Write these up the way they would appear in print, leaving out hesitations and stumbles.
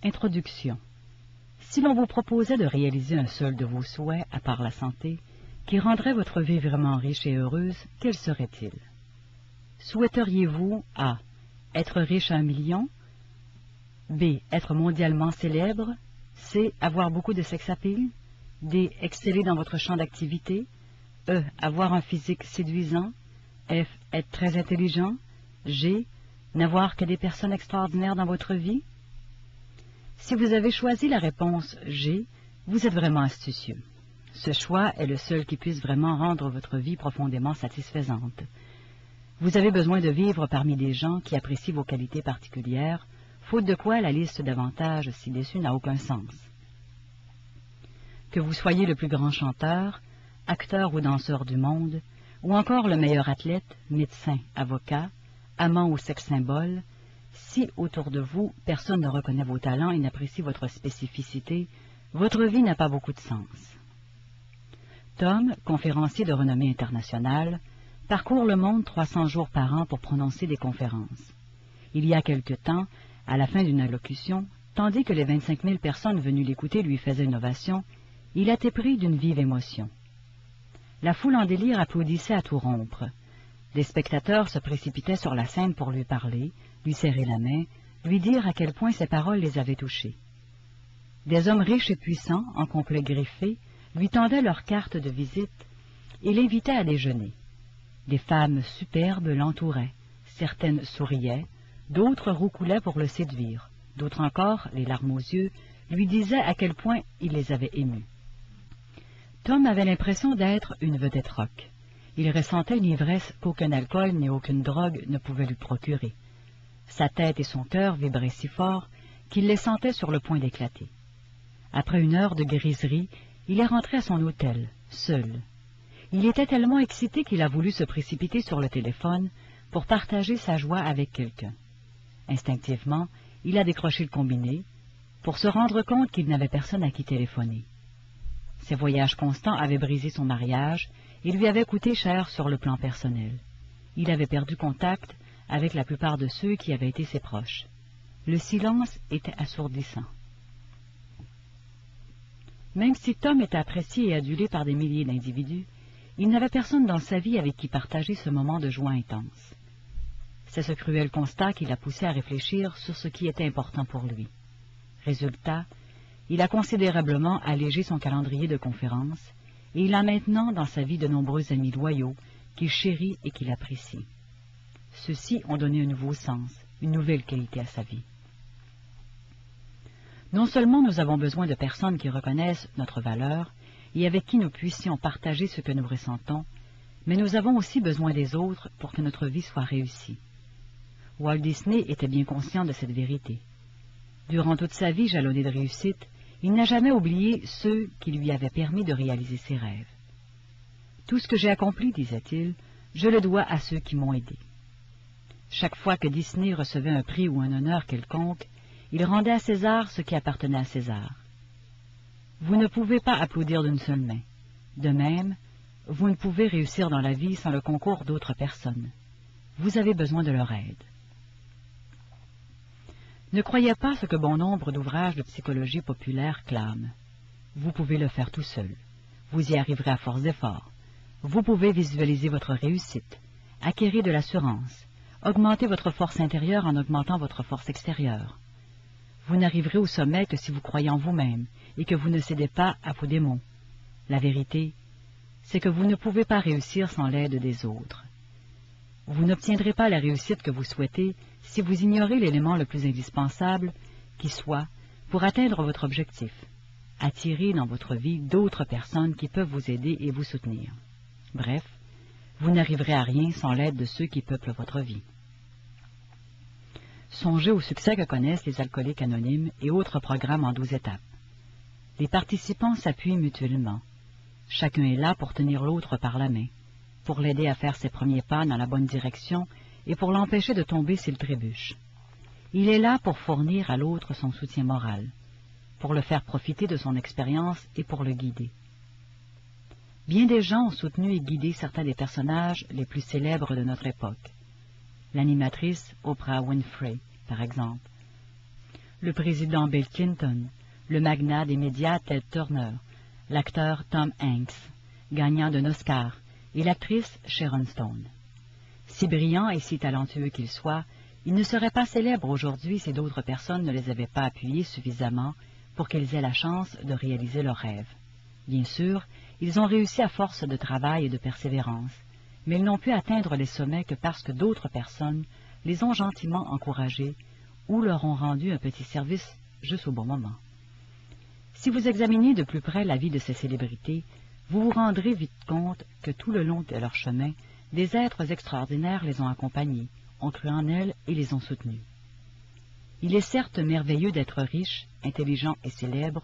Introduction. Si l'on vous proposait de réaliser un seul de vos souhaits, à part la santé, qui rendrait votre vie vraiment riche et heureuse, quel serait-il? Souhaiteriez-vous A. Être riche à 1 million, B. Être mondialement célèbre, C. Avoir beaucoup de sex-appeal, D. Exceller dans votre champ d'activité, E. Avoir un physique séduisant, F. Être très intelligent, G. N'avoir que des personnes extraordinaires dans votre vie? Si vous avez choisi la réponse G, vous êtes vraiment astucieux. Ce choix est le seul qui puisse vraiment rendre votre vie profondément satisfaisante. Vous avez besoin de vivre parmi des gens qui apprécient vos qualités particulières, faute de quoi la liste d'avantages ci-dessus n'a aucun sens. Que vous soyez le plus grand chanteur, acteur ou danseur du monde, ou encore le meilleur athlète, médecin, avocat, amant ou sex-symbole, si autour de vous, personne ne reconnaît vos talents et n'apprécie votre spécificité, votre vie n'a pas beaucoup de sens. Tom, conférencier de renommée internationale, parcourt le monde 300 jours par an pour prononcer des conférences. Il y a quelque temps, à la fin d'une allocution, tandis que les 25 000 personnes venues l'écouter lui faisaient une ovation, il a été pris d'une vive émotion. La foule en délire applaudissait à tout rompre. Les spectateurs se précipitaient sur la scène pour lui parler, lui serrer la main, lui dire à quel point ses paroles les avaient touchés. Des hommes riches et puissants, en complet griffé, lui tendaient leurs cartes de visite et l'invitaient à déjeuner. Des femmes superbes l'entouraient, certaines souriaient, d'autres roucoulaient pour le séduire, d'autres encore, les larmes aux yeux, lui disaient à quel point il les avait émus. Tom avait l'impression d'être une vedette rock. Il ressentait une ivresse qu'aucun alcool ni aucune drogue ne pouvait lui procurer. Sa tête et son cœur vibraient si fort qu'il les sentait sur le point d'éclater. Après 1 heure de griserie, il est rentré à son hôtel, seul. Il était tellement excité qu'il a voulu se précipiter sur le téléphone pour partager sa joie avec quelqu'un. Instinctivement, il a décroché le combiné pour se rendre compte qu'il n'avait personne à qui téléphoner. Ses voyages constants avaient brisé son mariage et lui avaient coûté cher sur le plan personnel. Il avait perdu contact avec la plupart de ceux qui avaient été ses proches. Le silence était assourdissant. Même si Tom était apprécié et adulé par des milliers d'individus, il n'avait personne dans sa vie avec qui partager ce moment de joie intense. C'est ce cruel constat qui l'a poussé à réfléchir sur ce qui était important pour lui. Résultat, il a considérablement allégé son calendrier de conférences et il a maintenant dans sa vie de nombreux amis loyaux qu'il chérit et qu'il apprécie. Ceux-ci ont donné un nouveau sens, une nouvelle qualité à sa vie. Non seulement nous avons besoin de personnes qui reconnaissent notre valeur et avec qui nous puissions partager ce que nous ressentons, mais nous avons aussi besoin des autres pour que notre vie soit réussie. Walt Disney était bien conscient de cette vérité. Durant toute sa vie jalonnée de réussite, il n'a jamais oublié ceux qui lui avaient permis de réaliser ses rêves. Tout ce que j'ai accompli, disait-il, je le dois à ceux qui m'ont aidé. Chaque fois que Disney recevait un prix ou un honneur quelconque, il rendait à César ce qui appartenait à César. Vous ne pouvez pas applaudir d'une seule main. De même, vous ne pouvez réussir dans la vie sans le concours d'autres personnes. Vous avez besoin de leur aide. Ne croyez pas ce que bon nombre d'ouvrages de psychologie populaire clament. Vous pouvez le faire tout seul. Vous y arriverez à force d'efforts. Vous pouvez visualiser votre réussite, acquérir de l'assurance, augmenter votre force intérieure en augmentant votre force extérieure. Vous n'arriverez au sommet que si vous croyez en vous-même et que vous ne cédez pas à vos démons. La vérité, c'est que vous ne pouvez pas réussir sans l'aide des autres. Vous n'obtiendrez pas la réussite que vous souhaitez si vous ignorez l'élément le plus indispensable qui soit pour atteindre votre objectif, attirer dans votre vie d'autres personnes qui peuvent vous aider et vous soutenir. Bref, vous n'arriverez à rien sans l'aide de ceux qui peuplent votre vie. Songez au succès que connaissent les alcooliques anonymes et autres programmes en 12 étapes. Les participants s'appuient mutuellement. Chacun est là pour tenir l'autre par la main, pour l'aider à faire ses premiers pas dans la bonne direction et pour l'empêcher de tomber s'il trébuche. Il est là pour fournir à l'autre son soutien moral, pour le faire profiter de son expérience et pour le guider. Bien des gens ont soutenu et guidé certains des personnages les plus célèbres de notre époque. L'animatrice Oprah Winfrey, par exemple. le président Bill Clinton, le magnat des médias Ted Turner, l'acteur Tom Hanks, gagnant d'un Oscar, et l'actrice Sharon Stone. Si brillants et si talentueux qu'ils soient, ils ne seraient pas célèbres aujourd'hui si d'autres personnes ne les avaient pas appuyés suffisamment pour qu'ils aient la chance de réaliser leurs rêves. Bien sûr, ils ont réussi à force de travail et de persévérance, mais ils n'ont pu atteindre les sommets que parce que d'autres personnes les ont gentiment encouragés ou leur ont rendu un petit service juste au bon moment. Si vous examinez de plus près la vie de ces célébrités, vous vous rendrez vite compte que tout le long de leur chemin, des êtres extraordinaires les ont accompagnés, ont cru en elles et les ont soutenues. Il est certes merveilleux d'être riche, intelligent et célèbre,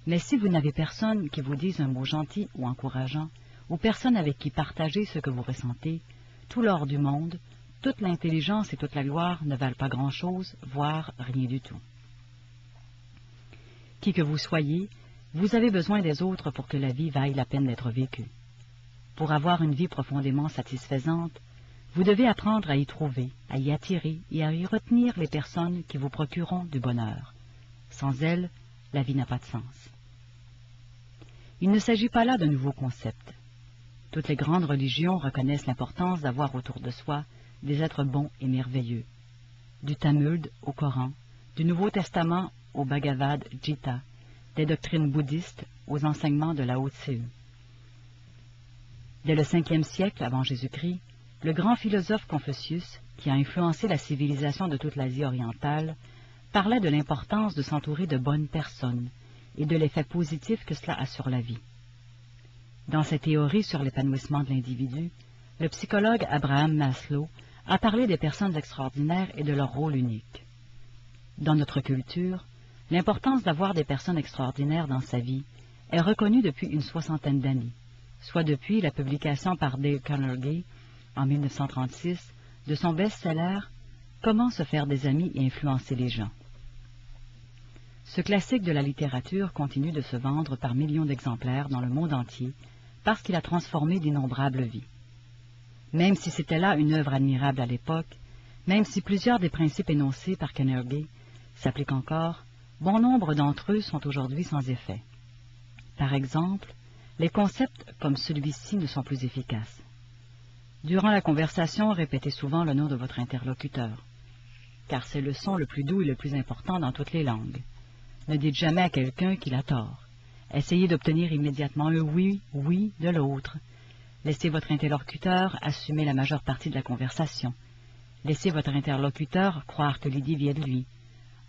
mais si vous n'avez personne qui vous dise un mot gentil ou encourageant, ou personne avec qui partager ce que vous ressentez, tout l'or du monde, toute l'intelligence et toute la gloire ne valent pas grand-chose, voire rien du tout. Qui que vous soyez, vous avez besoin des autres pour que la vie vaille la peine d'être vécue. Pour avoir une vie profondément satisfaisante, vous devez apprendre à y trouver, à y attirer et à y retenir les personnes qui vous procureront du bonheur. Sans elles, la vie n'a pas de sens. Il ne s'agit pas là d'un nouveau concept. Toutes les grandes religions reconnaissent l'importance d'avoir autour de soi des êtres bons et merveilleux. Du Talmud au Coran, du Nouveau Testament au Bhagavad Gita, des doctrines bouddhistes aux enseignements de Lao Tse. Dès le 5e siècle avant Jésus-Christ, le grand philosophe Confucius, qui a influencé la civilisation de toute l'Asie orientale, parlait de l'importance de s'entourer de bonnes personnes et de l'effet positif que cela a sur la vie. Dans ses théories sur l'épanouissement de l'individu, le psychologue Abraham Maslow a parlé des personnes extraordinaires et de leur rôle unique. Dans notre culture, l'importance d'avoir des personnes extraordinaires dans sa vie est reconnue depuis une 60aine d'années, soit depuis la publication par Dale Carnegie en 1936 de son best-seller « Comment se faire des amis et influencer les gens ». Ce classique de la littérature continue de se vendre par millions d'exemplaires dans le monde entier parce qu'il a transformé d'innombrables vies. Même si c'était là une œuvre admirable à l'époque, même si plusieurs des principes énoncés par Carnegie s'appliquent encore, bon nombre d'entre eux sont aujourd'hui sans effet. Par exemple, les concepts comme celui-ci ne sont plus efficaces. Durant la conversation, répétez souvent le nom de votre interlocuteur, car c'est le son le plus doux et le plus important dans toutes les langues. Ne dites jamais à quelqu'un qu'il a tort. Essayez d'obtenir immédiatement le oui, oui de l'autre. Laissez votre interlocuteur assumer la majeure partie de la conversation. Laissez votre interlocuteur croire que l'idée vient de lui.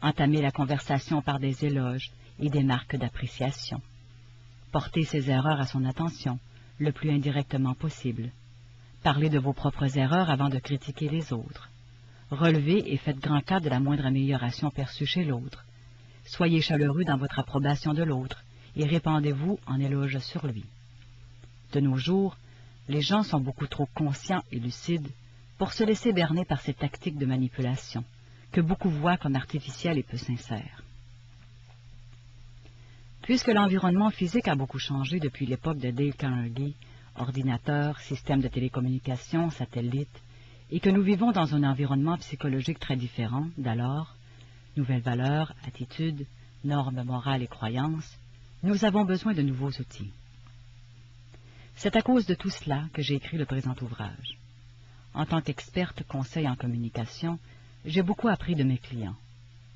Entamez la conversation par des éloges et des marques d'appréciation. Portez ses erreurs à son attention, le plus indirectement possible. Parlez de vos propres erreurs avant de critiquer les autres. Relevez et faites grand cas de la moindre amélioration perçue chez l'autre. Soyez chaleureux dans votre approbation de l'autre et répandez-vous en éloges sur lui. De nos jours, les gens sont beaucoup trop conscients et lucides pour se laisser berner par ces tactiques de manipulation, que beaucoup voient comme artificielles et peu sincères. Puisque l'environnement physique a beaucoup changé depuis l'époque de Dale Carnegie, ordinateurs, systèmes de télécommunications, satellites, et que nous vivons dans un environnement psychologique très différent d'alors, nouvelles valeurs, attitudes, normes morales et croyances, nous avons besoin de nouveaux outils. C'est à cause de tout cela que j'ai écrit le présent ouvrage. En tant qu'experte conseil en communication, j'ai beaucoup appris de mes clients.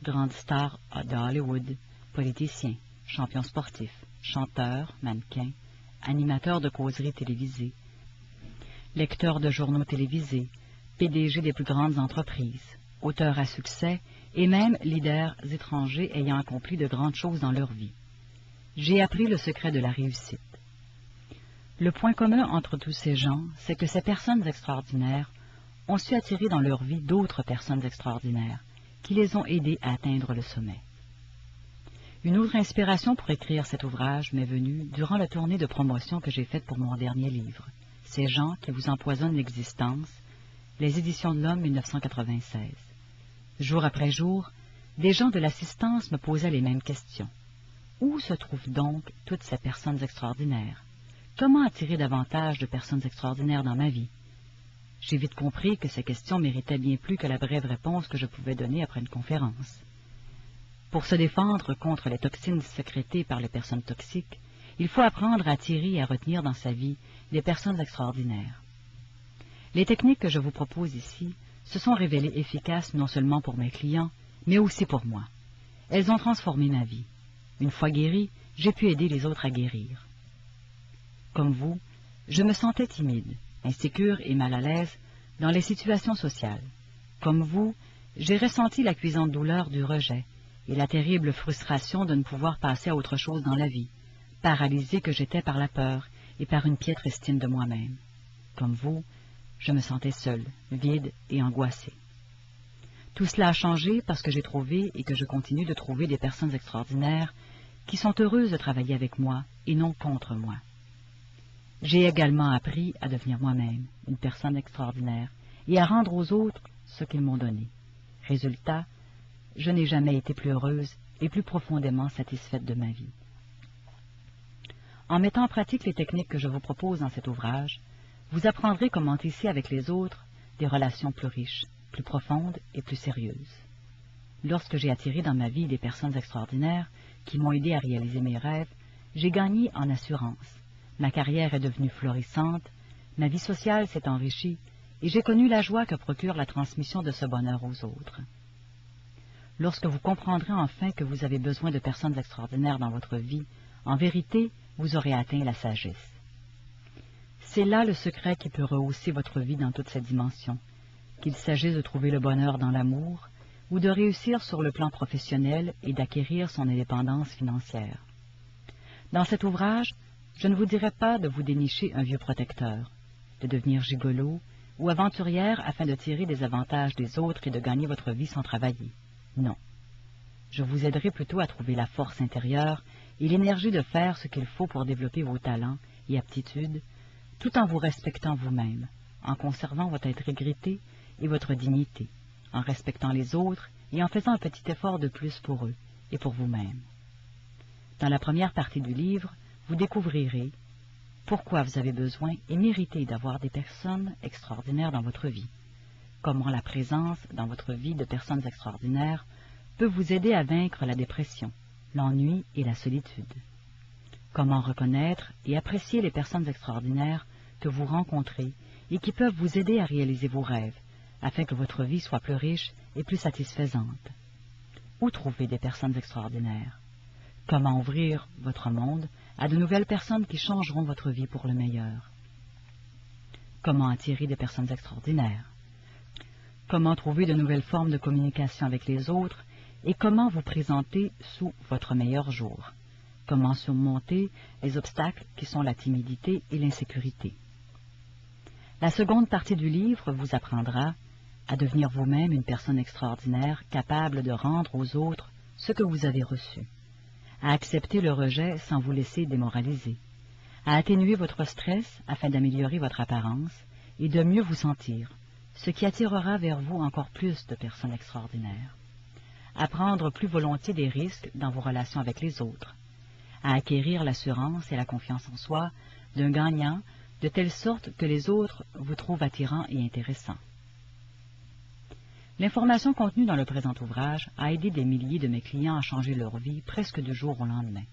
Grandes stars de Hollywood, politiciens, champions sportifs, chanteurs, mannequins, animateurs de causeries télévisées, lecteurs de journaux télévisés, PDG des plus grandes entreprises, auteurs à succès et même leaders étrangers ayant accompli de grandes choses dans leur vie. J'ai appris le secret de la réussite. Le point commun entre tous ces gens, c'est que ces personnes extraordinaires ont su attirer dans leur vie d'autres personnes extraordinaires qui les ont aidés à atteindre le sommet. Une autre inspiration pour écrire cet ouvrage m'est venue durant la tournée de promotion que j'ai faite pour mon dernier livre, Ces gens qui vous empoisonnent l'existence, les éditions de l'Homme 1996. Jour après jour, des gens de l'assistance me posaient les mêmes questions. Où se trouvent donc toutes ces personnes extraordinaires? Comment attirer davantage de personnes extraordinaires dans ma vie? J'ai vite compris que ces questions méritaient bien plus que la brève réponse que je pouvais donner après une conférence. Pour se défendre contre les toxines sécrétées par les personnes toxiques, il faut apprendre à attirer et à retenir dans sa vie des personnes extraordinaires. Les techniques que je vous propose ici se sont révélées efficaces non seulement pour mes clients, mais aussi pour moi. Elles ont transformé ma vie. Une fois guérie, j'ai pu aider les autres à guérir. Comme vous, je me sentais timide, insécure et mal à l'aise dans les situations sociales. Comme vous, j'ai ressenti la cuisante douleur du rejet et la terrible frustration de ne pouvoir passer à autre chose dans la vie, paralysée que j'étais par la peur et par une piètre estime de moi-même. Comme vous, je me sentais seule, vide et angoissée. Tout cela a changé parce que j'ai trouvé et que je continue de trouver des personnes extraordinaires qui sont heureuses de travailler avec moi et non contre moi. J'ai également appris à devenir moi-même une personne extraordinaire et à rendre aux autres ce qu'ils m'ont donné. Résultat, je n'ai jamais été plus heureuse et plus profondément satisfaite de ma vie. En mettant en pratique les techniques que je vous propose dans cet ouvrage, vous apprendrez comment tisser avec les autres des relations plus riches, plus profondes et plus sérieuses. Lorsque j'ai attiré dans ma vie des personnes extraordinaires qui m'ont aidé à réaliser mes rêves, j'ai gagné en assurance. Ma carrière est devenue florissante, ma vie sociale s'est enrichie et j'ai connu la joie que procure la transmission de ce bonheur aux autres. Lorsque vous comprendrez enfin que vous avez besoin de personnes extraordinaires dans votre vie, en vérité, vous aurez atteint la sagesse. C'est là le secret qui peut rehausser votre vie dans toutes ses dimensions, qu'il s'agisse de trouver le bonheur dans l'amour ou de réussir sur le plan professionnel et d'acquérir son indépendance financière. Dans cet ouvrage, je ne vous dirai pas de vous dénicher un vieux protecteur, de devenir gigolo ou aventurière afin de tirer des avantages des autres et de gagner votre vie sans travailler. Non. Je vous aiderai plutôt à trouver la force intérieure et l'énergie de faire ce qu'il faut pour développer vos talents et aptitudes, tout en vous respectant vous-même, en conservant votre intégrité et votre dignité, en respectant les autres et en faisant un petit effort de plus pour eux et pour vous-même. Dans la première partie du livre, vous découvrirez pourquoi vous avez besoin et méritez d'avoir des personnes extraordinaires dans votre vie, comment la présence dans votre vie de personnes extraordinaires peut vous aider à vaincre la dépression, l'ennui et la solitude, comment reconnaître et apprécier les personnes extraordinaires que vous rencontrez et qui peuvent vous aider à réaliser vos rêves, afin que votre vie soit plus riche et plus satisfaisante. Où trouver des personnes extraordinaires? Comment ouvrir votre monde à de nouvelles personnes qui changeront votre vie pour le meilleur? Comment attirer des personnes extraordinaires? Comment trouver de nouvelles formes de communication avec les autres et comment vous présenter sous votre meilleur jour? Comment surmonter les obstacles qui sont la timidité et l'insécurité? La seconde partie du livre vous apprendra à devenir vous-même une personne extraordinaire capable de rendre aux autres ce que vous avez reçu, à accepter le rejet sans vous laisser démoraliser, à atténuer votre stress afin d'améliorer votre apparence et de mieux vous sentir, ce qui attirera vers vous encore plus de personnes extraordinaires, à prendre plus volontiers des risques dans vos relations avec les autres, à acquérir l'assurance et la confiance en soi d'un gagnant de telle sorte que les autres vous trouvent attirant et intéressant. L'information contenue dans le présent ouvrage a aidé des milliers de mes clients à changer leur vie presque du jour au lendemain.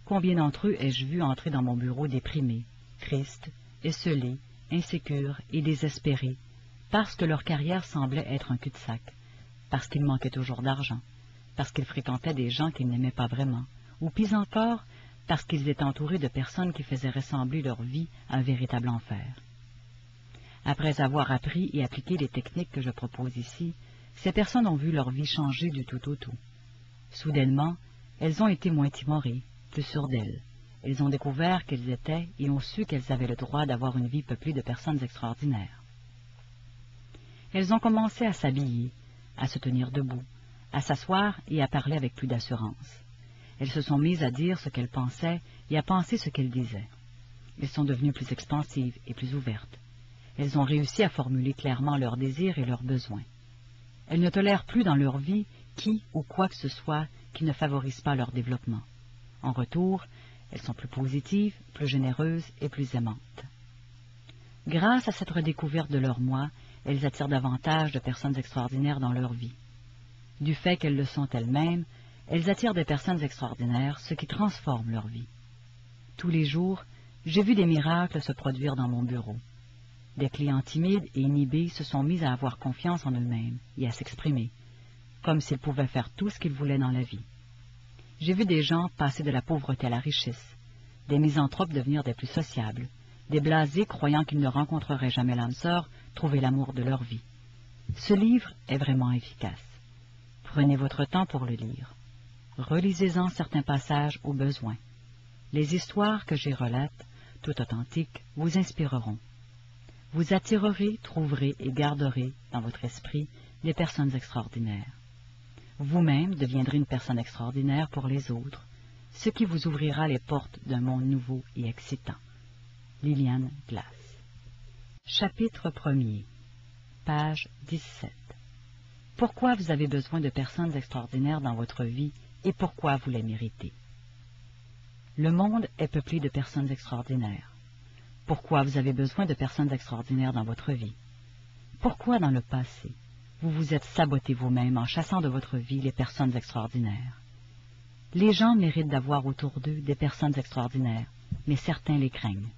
Combien d'entre eux ai-je vu entrer dans mon bureau déprimés, tristes, esseulés, insécures et désespérés, parce que leur carrière semblait être un cul-de-sac, parce qu'ils manquaient toujours d'argent, parce qu'ils fréquentaient des gens qu'ils n'aimaient pas vraiment, ou pis encore, parce qu'ils étaient entourés de personnes qui faisaient ressembler leur vie à un véritable enfer. Après avoir appris et appliqué les techniques que je propose ici, ces personnes ont vu leur vie changer du tout au tout. Soudainement, elles ont été moins timorées, plus sûres d'elles. Elles ont découvert qu'elles étaient et ont su qu'elles avaient le droit d'avoir une vie peuplée de personnes extraordinaires. Elles ont commencé à s'habiller, à se tenir debout, à s'asseoir et à parler avec plus d'assurance. Elles se sont mises à dire ce qu'elles pensaient et à penser ce qu'elles disaient. Elles sont devenues plus expansives et plus ouvertes. Elles ont réussi à formuler clairement leurs désirs et leurs besoins. Elles ne tolèrent plus dans leur vie qui ou quoi que ce soit qui ne favorise pas leur développement. En retour, elles sont plus positives, plus généreuses et plus aimantes. Grâce à cette redécouverte de leur moi, elles attirent davantage de personnes extraordinaires dans leur vie. Du fait qu'elles le sont elles-mêmes, elles attirent des personnes extraordinaires, ce qui transforme leur vie. Tous les jours, j'ai vu des miracles se produire dans mon bureau. Des clients timides et inhibés se sont mis à avoir confiance en eux-mêmes et à s'exprimer, comme s'ils pouvaient faire tout ce qu'ils voulaient dans la vie. J'ai vu des gens passer de la pauvreté à la richesse, des misanthropes devenir des plus sociables, des blasés croyant qu'ils ne rencontreraient jamais l'âme sœur trouver l'amour de leur vie. Ce livre est vraiment efficace. Prenez votre temps pour le lire. Relisez-en certains passages au besoin. Les histoires que j'y relate, tout authentiques, vous inspireront. Vous attirerez, trouverez et garderez dans votre esprit des personnes extraordinaires. Vous-même deviendrez une personne extraordinaire pour les autres, ce qui vous ouvrira les portes d'un monde nouveau et excitant. Liliane Glass. Chapitre 1er, page 17. Pourquoi vous avez besoin de personnes extraordinaires dans votre vie et pourquoi vous les méritez? Le monde est peuplé de personnes extraordinaires. Pourquoi vous avez besoin de personnes extraordinaires dans votre vie? Pourquoi dans le passé, vous vous êtes saboté vous-même en chassant de votre vie les personnes extraordinaires? Les gens méritent d'avoir autour d'eux des personnes extraordinaires, mais certains les craignent.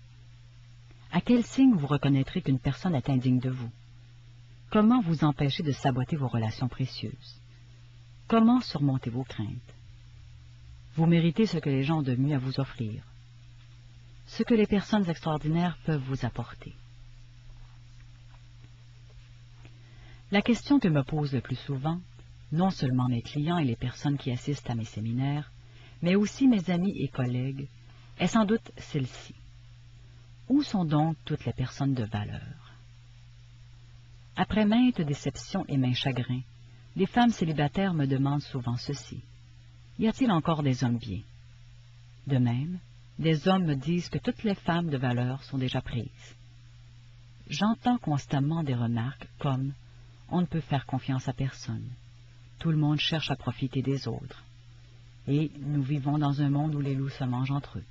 À quel signe vous reconnaîtrez qu'une personne est indigne de vous? Comment vous empêcher de saboter vos relations précieuses? Comment surmonter vos craintes? Vous méritez ce que les gens ont de mieux à vous offrir, ce que les personnes extraordinaires peuvent vous apporter. La question que me posent le plus souvent, non seulement mes clients et les personnes qui assistent à mes séminaires, mais aussi mes amis et collègues, est sans doute celle-ci. Où sont donc toutes les personnes de valeur? Après maintes déceptions et maints chagrins, les femmes célibataires me demandent souvent ceci. Y a-t-il encore des hommes bien? De même, des hommes me disent que toutes les femmes de valeur sont déjà prises. J'entends constamment des remarques comme « on ne peut faire confiance à personne »,« tout le monde cherche à profiter des autres » et « nous vivons dans un monde où les loups se mangent entre eux ».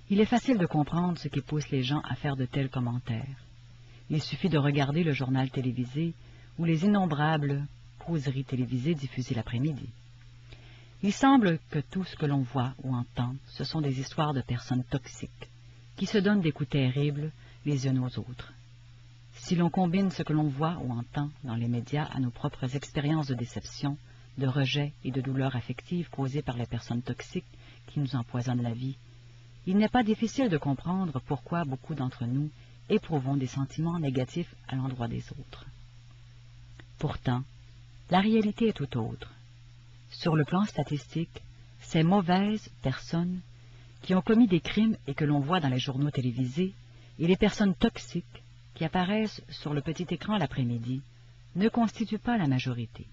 Il est facile de comprendre ce qui pousse les gens à faire de tels commentaires. Il suffit de regarder le journal télévisé ou les innombrables causeries télévisées diffusées l'après-midi. Il semble que tout ce que l'on voit ou entend, ce sont des histoires de personnes toxiques, qui se donnent des coups terribles les unes aux autres. Si l'on combine ce que l'on voit ou entend dans les médias à nos propres expériences de déception, de rejet et de douleurs affectives causées par les personnes toxiques qui nous empoisonnent la vie, il n'est pas difficile de comprendre pourquoi beaucoup d'entre nous éprouvons des sentiments négatifs à l'endroit des autres. Pourtant, la réalité est tout autre. Sur le plan statistique, ces mauvaises personnes qui ont commis des crimes et que l'on voit dans les journaux télévisés, et les personnes toxiques qui apparaissent sur le petit écran l'après-midi, ne constituent pas la majorité.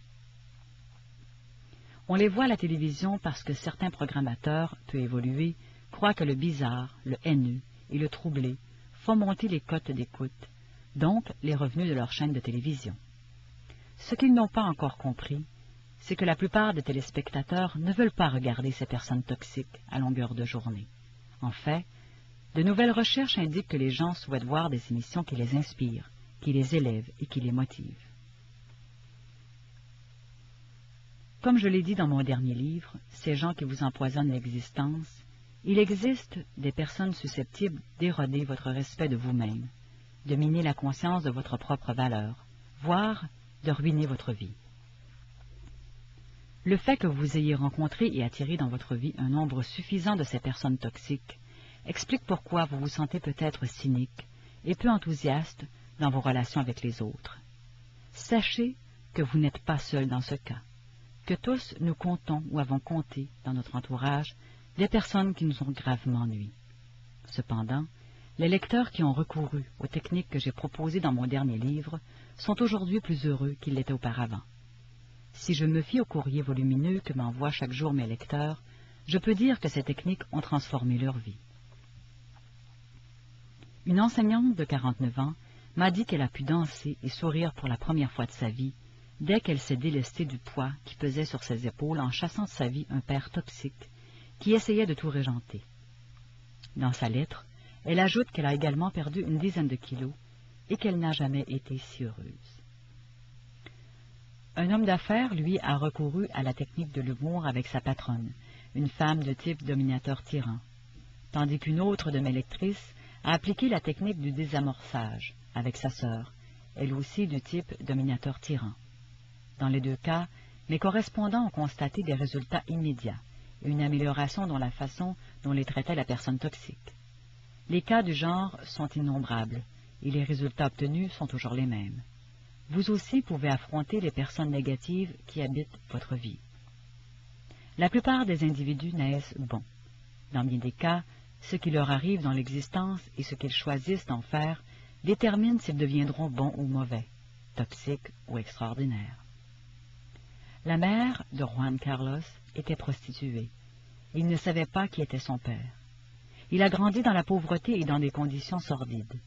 On les voit à la télévision parce que certains programmateurs, peu évolués, croient que le bizarre, le haineux et le troublé font monter les cotes d'écoute, donc les revenus de leur chaîne de télévision. Ce qu'ils n'ont pas encore compris, c'est que la plupart des téléspectateurs ne veulent pas regarder ces personnes toxiques à longueur de journée. En fait, de nouvelles recherches indiquent que les gens souhaitent voir des émissions qui les inspirent, qui les élèvent et qui les motivent. Comme je l'ai dit dans mon dernier livre, ces gens qui vous empoisonnent l'existence, il existe des personnes susceptibles d'éroder votre respect de vous-même, de miner la conscience de votre propre valeur, voire de ruiner votre vie. Le fait que vous ayez rencontré et attiré dans votre vie un nombre suffisant de ces personnes toxiques explique pourquoi vous vous sentez peut-être cynique et peu enthousiaste dans vos relations avec les autres. Sachez que vous n'êtes pas seul dans ce cas, que tous nous comptons ou avons compté dans notre entourage des personnes qui nous ont gravement nui. Cependant, les lecteurs qui ont recouru aux techniques que j'ai proposées dans mon dernier livre sont aujourd'hui plus heureux qu'ils l'étaient auparavant. Si je me fie au courrier volumineux que m'envoient chaque jour mes lecteurs, je peux dire que ces techniques ont transformé leur vie. Une enseignante de 49 ans m'a dit qu'elle a pu danser et sourire pour la première fois de sa vie dès qu'elle s'est délestée du poids qui pesait sur ses épaules en chassant de sa vie un père toxique qui essayait de tout régenter. Dans sa lettre, elle ajoute qu'elle a également perdu une dizaine de kilos et qu'elle n'a jamais été si heureuse. Un homme d'affaires, lui, a recouru à la technique de l'humour avec sa patronne, une femme de type dominateur-tyran, tandis qu'une autre de mes lectrices a appliqué la technique du désamorçage avec sa sœur, elle aussi du type dominateur-tyran. Dans les deux cas, mes correspondants ont constaté des résultats immédiats et une amélioration dans la façon dont les traitait la personne toxique. Les cas du genre sont innombrables et les résultats obtenus sont toujours les mêmes. Vous aussi pouvez affronter les personnes négatives qui habitent votre vie. La plupart des individus naissent bons. Dans bien des cas, ce qui leur arrive dans l'existence et ce qu'ils choisissent d'en faire détermine s'ils deviendront bons ou mauvais, toxiques ou extraordinaires. La mère de Juan Carlos était prostituée. Il ne savait pas qui était son père. Il a grandi dans la pauvreté et dans des conditions sordides.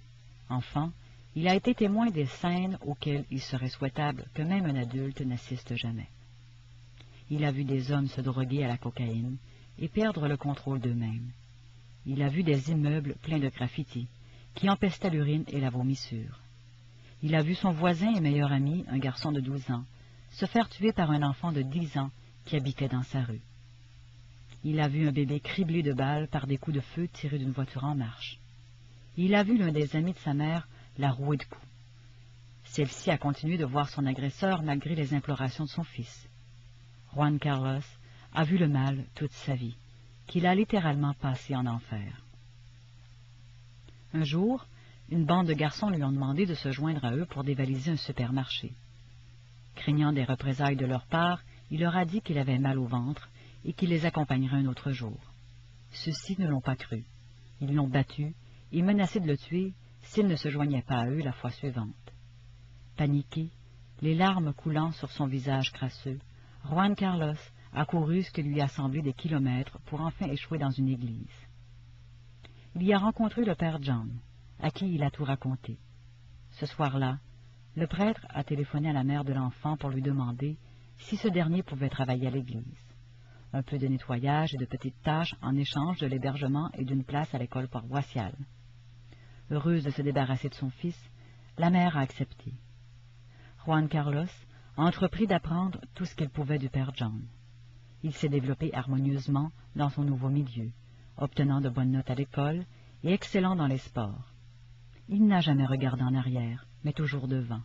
Enfant, il a été témoin des scènes auxquelles il serait souhaitable que même un adulte n'assiste jamais. Il a vu des hommes se droguer à la cocaïne et perdre le contrôle d'eux-mêmes. Il a vu des immeubles pleins de graffitis qui empestaient l'urine et la vomissure. Il a vu son voisin et meilleur ami, un garçon de 12 ans, se faire tuer par un enfant de 10 ans qui habitait dans sa rue. Il a vu un bébé criblé de balles par des coups de feu tirés d'une voiture en marche. Il a vu l'un des amis de sa mère la rouer de coups. Celle-ci a continué de voir son agresseur malgré les implorations de son fils. Juan Carlos a vu le mal toute sa vie, qu'il a littéralement passé en enfer. Un jour, une bande de garçons lui ont demandé de se joindre à eux pour dévaliser un supermarché. Craignant des représailles de leur part, il leur a dit qu'il avait mal au ventre et qu'il les accompagnerait un autre jour. Ceux-ci ne l'ont pas cru. Ils l'ont battu et menacé de le tuer s'il ne se joignait pas à eux la fois suivante. Paniqué, les larmes coulant sur son visage crasseux, Juan Carlos a couru ce qui lui a semblé des kilomètres pour enfin échouer dans une église. Il y a rencontré le père John, à qui il a tout raconté. Ce soir-là, le prêtre a téléphoné à la mère de l'enfant pour lui demander si ce dernier pouvait travailler à l'église. Un peu de nettoyage et de petites tâches en échange de l'hébergement et d'une place à l'école paroissiale. Heureuse de se débarrasser de son fils, la mère a accepté. Juan Carlos a entrepris d'apprendre tout ce qu'il pouvait du père John. Il s'est développé harmonieusement dans son nouveau milieu, obtenant de bonnes notes à l'école et excellant dans les sports. Il n'a jamais regardé en arrière, mais toujours devant.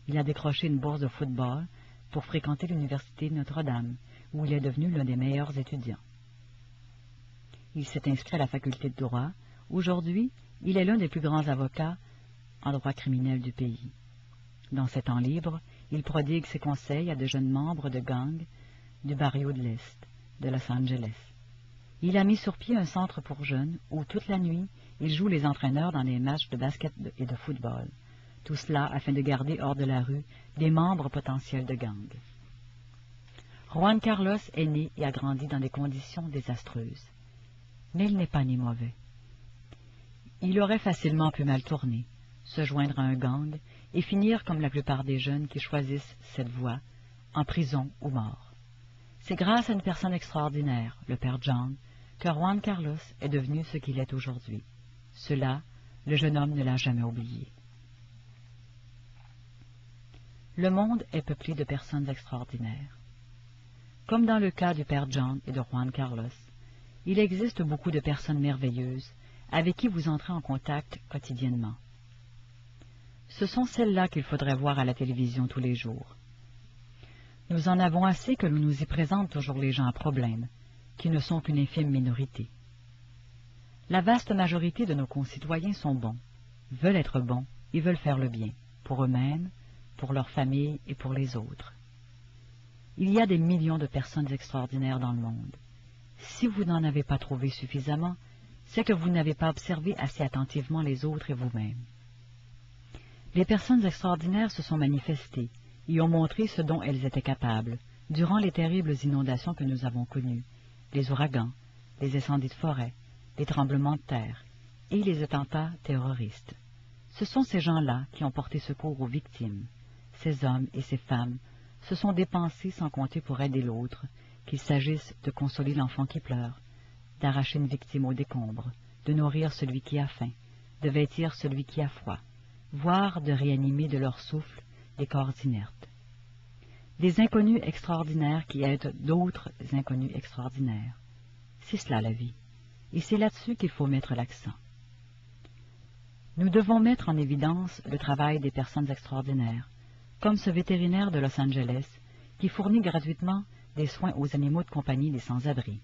Il a décroché une bourse de football pour fréquenter l'université de Notre-Dame, où il est devenu l'un des meilleurs étudiants. Il s'est inscrit à la faculté de droit. Aujourd'hui, il est l'un des plus grands avocats en droit criminel du pays. Dans ses temps libres, il prodigue ses conseils à de jeunes membres de gangs du barrio de l'Est de Los Angeles. Il a mis sur pied un centre pour jeunes où, toute la nuit, il joue les entraîneurs dans les matchs de basket et de football. Tout cela afin de garder hors de la rue des membres potentiels de gangs. Juan Carlos est né et a grandi dans des conditions désastreuses. Mais il n'est pas né mauvais. Il aurait facilement pu mal tourner, se joindre à un gang et finir comme la plupart des jeunes qui choisissent cette voie, en prison ou mort. C'est grâce à une personne extraordinaire, le père John, que Juan Carlos est devenu ce qu'il est aujourd'hui. Cela, le jeune homme ne l'a jamais oublié. Le monde est peuplé de personnes extraordinaires. Comme dans le cas du père John et de Juan Carlos, il existe beaucoup de personnes merveilleuses avec qui vous entrez en contact quotidiennement. Ce sont celles-là qu'il faudrait voir à la télévision tous les jours. Nous en avons assez que l'on nous y présente toujours les gens à problème, qui ne sont qu'une infime minorité. La vaste majorité de nos concitoyens sont bons, veulent être bons et veulent faire le bien, pour eux-mêmes, pour leur famille et pour les autres. Il y a des millions de personnes extraordinaires dans le monde. Si vous n'en avez pas trouvé suffisamment, c'est que vous n'avez pas observé assez attentivement les autres et vous-même. Les personnes extraordinaires se sont manifestées et ont montré ce dont elles étaient capables durant les terribles inondations que nous avons connues, les ouragans, les incendies de forêt, les tremblements de terre et les attentats terroristes. Ce sont ces gens-là qui ont porté secours aux victimes. Ces hommes et ces femmes se sont dépensés sans compter pour aider l'autre, qu'il s'agisse de consoler l'enfant qui pleure, d'arracher une victime au décombre, de nourrir celui qui a faim, de vêtir celui qui a froid, voire de réanimer de leur souffle des corps inertes. des inconnus extraordinaires qui aident d'autres inconnus extraordinaires. C'est cela la vie, et c'est là-dessus qu'il faut mettre l'accent. Nous devons mettre en évidence le travail des personnes extraordinaires, comme ce vétérinaire de Los Angeles qui fournit gratuitement des soins aux animaux de compagnie des sans-abri.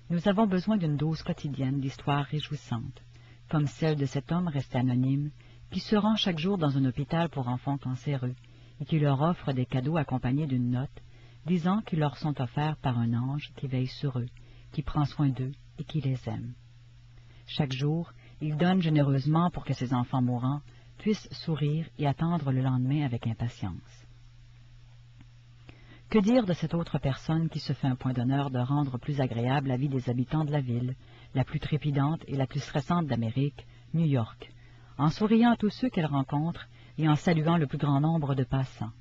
Nous avons besoin d'une dose quotidienne d'histoires réjouissantes, comme celle de cet homme resté anonyme, qui se rend chaque jour dans un hôpital pour enfants cancéreux, et qui leur offre des cadeaux accompagnés d'une note, disant qu'ils leur sont offerts par un ange qui veille sur eux, qui prend soin d'eux et qui les aime. Chaque jour, il donne généreusement pour que ces enfants mourants puissent sourire et attendre le lendemain avec impatience. Que dire de cette autre personne qui se fait un point d'honneur de rendre plus agréable la vie des habitants de la ville, la plus trépidante et la plus stressante d'Amérique, New York, en souriant à tous ceux qu'elle rencontre et en saluant le plus grand nombre de passants.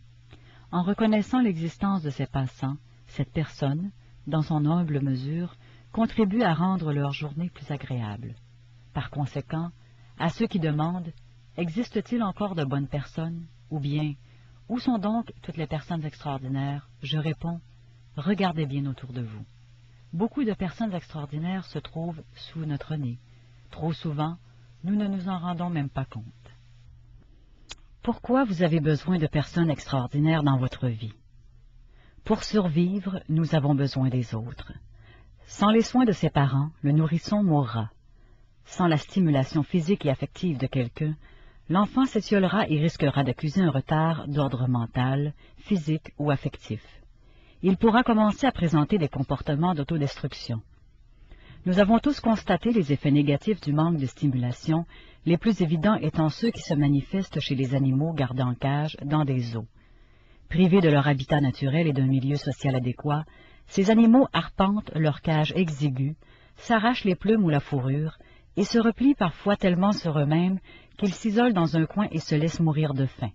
En reconnaissant l'existence de ces passants, cette personne, dans son humble mesure, contribue à rendre leur journée plus agréable. Par conséquent, à ceux qui demandent « Existe-t-il encore de bonnes personnes ?» ou bien « Où sont donc toutes les personnes extraordinaires ?» je réponds « Regardez bien autour de vous. Beaucoup de personnes extraordinaires se trouvent sous notre nez. Trop souvent, nous ne nous en rendons même pas compte. Pourquoi vous avez besoin de personnes extraordinaires dans votre vie? Pour survivre, nous avons besoin des autres. Sans les soins de ses parents, le nourrisson mourra. Sans la stimulation physique et affective de quelqu'un, l'enfant s'étiolera et risquera d'accuser un retard d'ordre mental, physique ou affectif. Il pourra commencer à présenter des comportements d'autodestruction. Nous avons tous constaté les effets négatifs du manque de stimulation, les plus évidents étant ceux qui se manifestent chez les animaux gardés en cage dans des zoos. Privés de leur habitat naturel et d'un milieu social adéquat, ces animaux arpentent leur cage exiguë, s'arrachent les plumes ou la fourrure, et se replient parfois tellement sur eux-mêmes qu'ils s'isolent dans un coin et se laissent mourir de faim.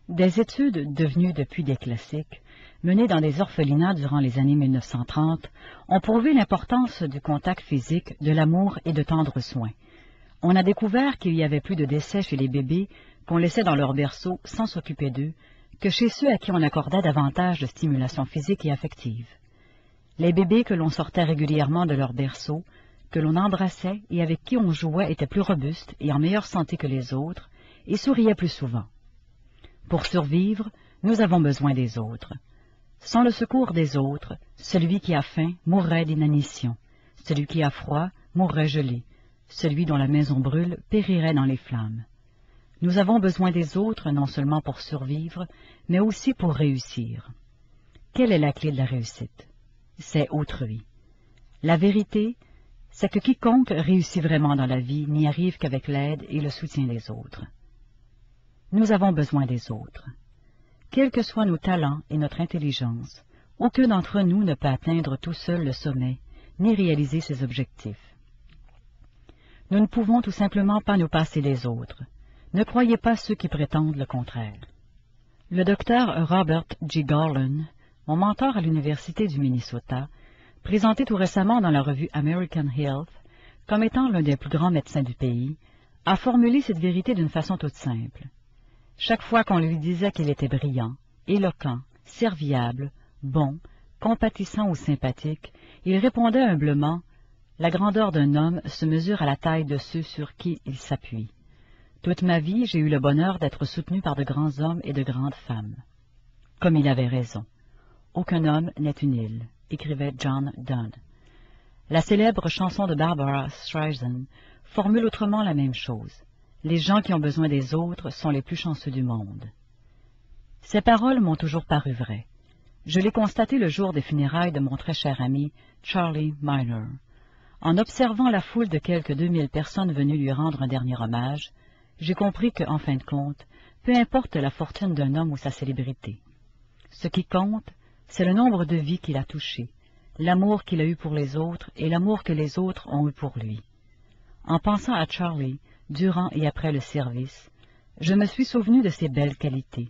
Des études, devenues depuis des classiques, menées dans des orphelinats durant les années 1930, ont prouvé l'importance du contact physique, de l'amour et de tendres soins. On a découvert qu'il y avait plus de décès chez les bébés qu'on laissait dans leur berceau sans s'occuper d'eux que chez ceux à qui on accordait davantage de stimulation physique et affective. Les bébés que l'on sortait régulièrement de leur berceau, que l'on embrassait et avec qui on jouait étaient plus robustes et en meilleure santé que les autres, et souriaient plus souvent. Pour survivre, nous avons besoin des autres. Sans le secours des autres, celui qui a faim mourrait d'inanition, celui qui a froid mourrait gelé, celui dont la maison brûle périrait dans les flammes. Nous avons besoin des autres non seulement pour survivre, mais aussi pour réussir. Quelle est la clé de la réussite? C'est autrui. La vérité, c'est que quiconque réussit vraiment dans la vie n'y arrive qu'avec l'aide et le soutien des autres. Nous avons besoin des autres. Quels que soient nos talents et notre intelligence, aucun d'entre nous ne peut atteindre tout seul le sommet, ni réaliser ses objectifs. Nous ne pouvons tout simplement pas nous passer des autres. Ne croyez pas ceux qui prétendent le contraire. Le docteur Robert G. Garland, mon mentor à l'Université du Minnesota, présenté tout récemment dans la revue American Health comme étant l'un des plus grands médecins du pays, a formulé cette vérité d'une façon toute simple. Chaque fois qu'on lui disait qu'il était brillant, éloquent, serviable, bon, compatissant ou sympathique, il répondait humblement « La grandeur d'un homme se mesure à la taille de ceux sur qui il s'appuie. Toute ma vie, j'ai eu le bonheur d'être soutenu par de grands hommes et de grandes femmes. » Comme il avait raison. Aucun homme n'est une île, écrivait John Donne. La célèbre chanson de Barbara Streisand formule autrement la même chose. Les gens qui ont besoin des autres sont les plus chanceux du monde. Ces paroles m'ont toujours paru vraies. Je l'ai constaté le jour des funérailles de mon très cher ami Charlie Miner. En observant la foule de quelques 2000 personnes venues lui rendre un dernier hommage, j'ai compris que, en fin de compte, peu importe la fortune d'un homme ou sa célébrité. Ce qui compte, c'est le nombre de vies qu'il a touchées, l'amour qu'il a eu pour les autres et l'amour que les autres ont eu pour lui. En pensant à Charlie, durant et après le service, je me suis souvenu de ses belles qualités,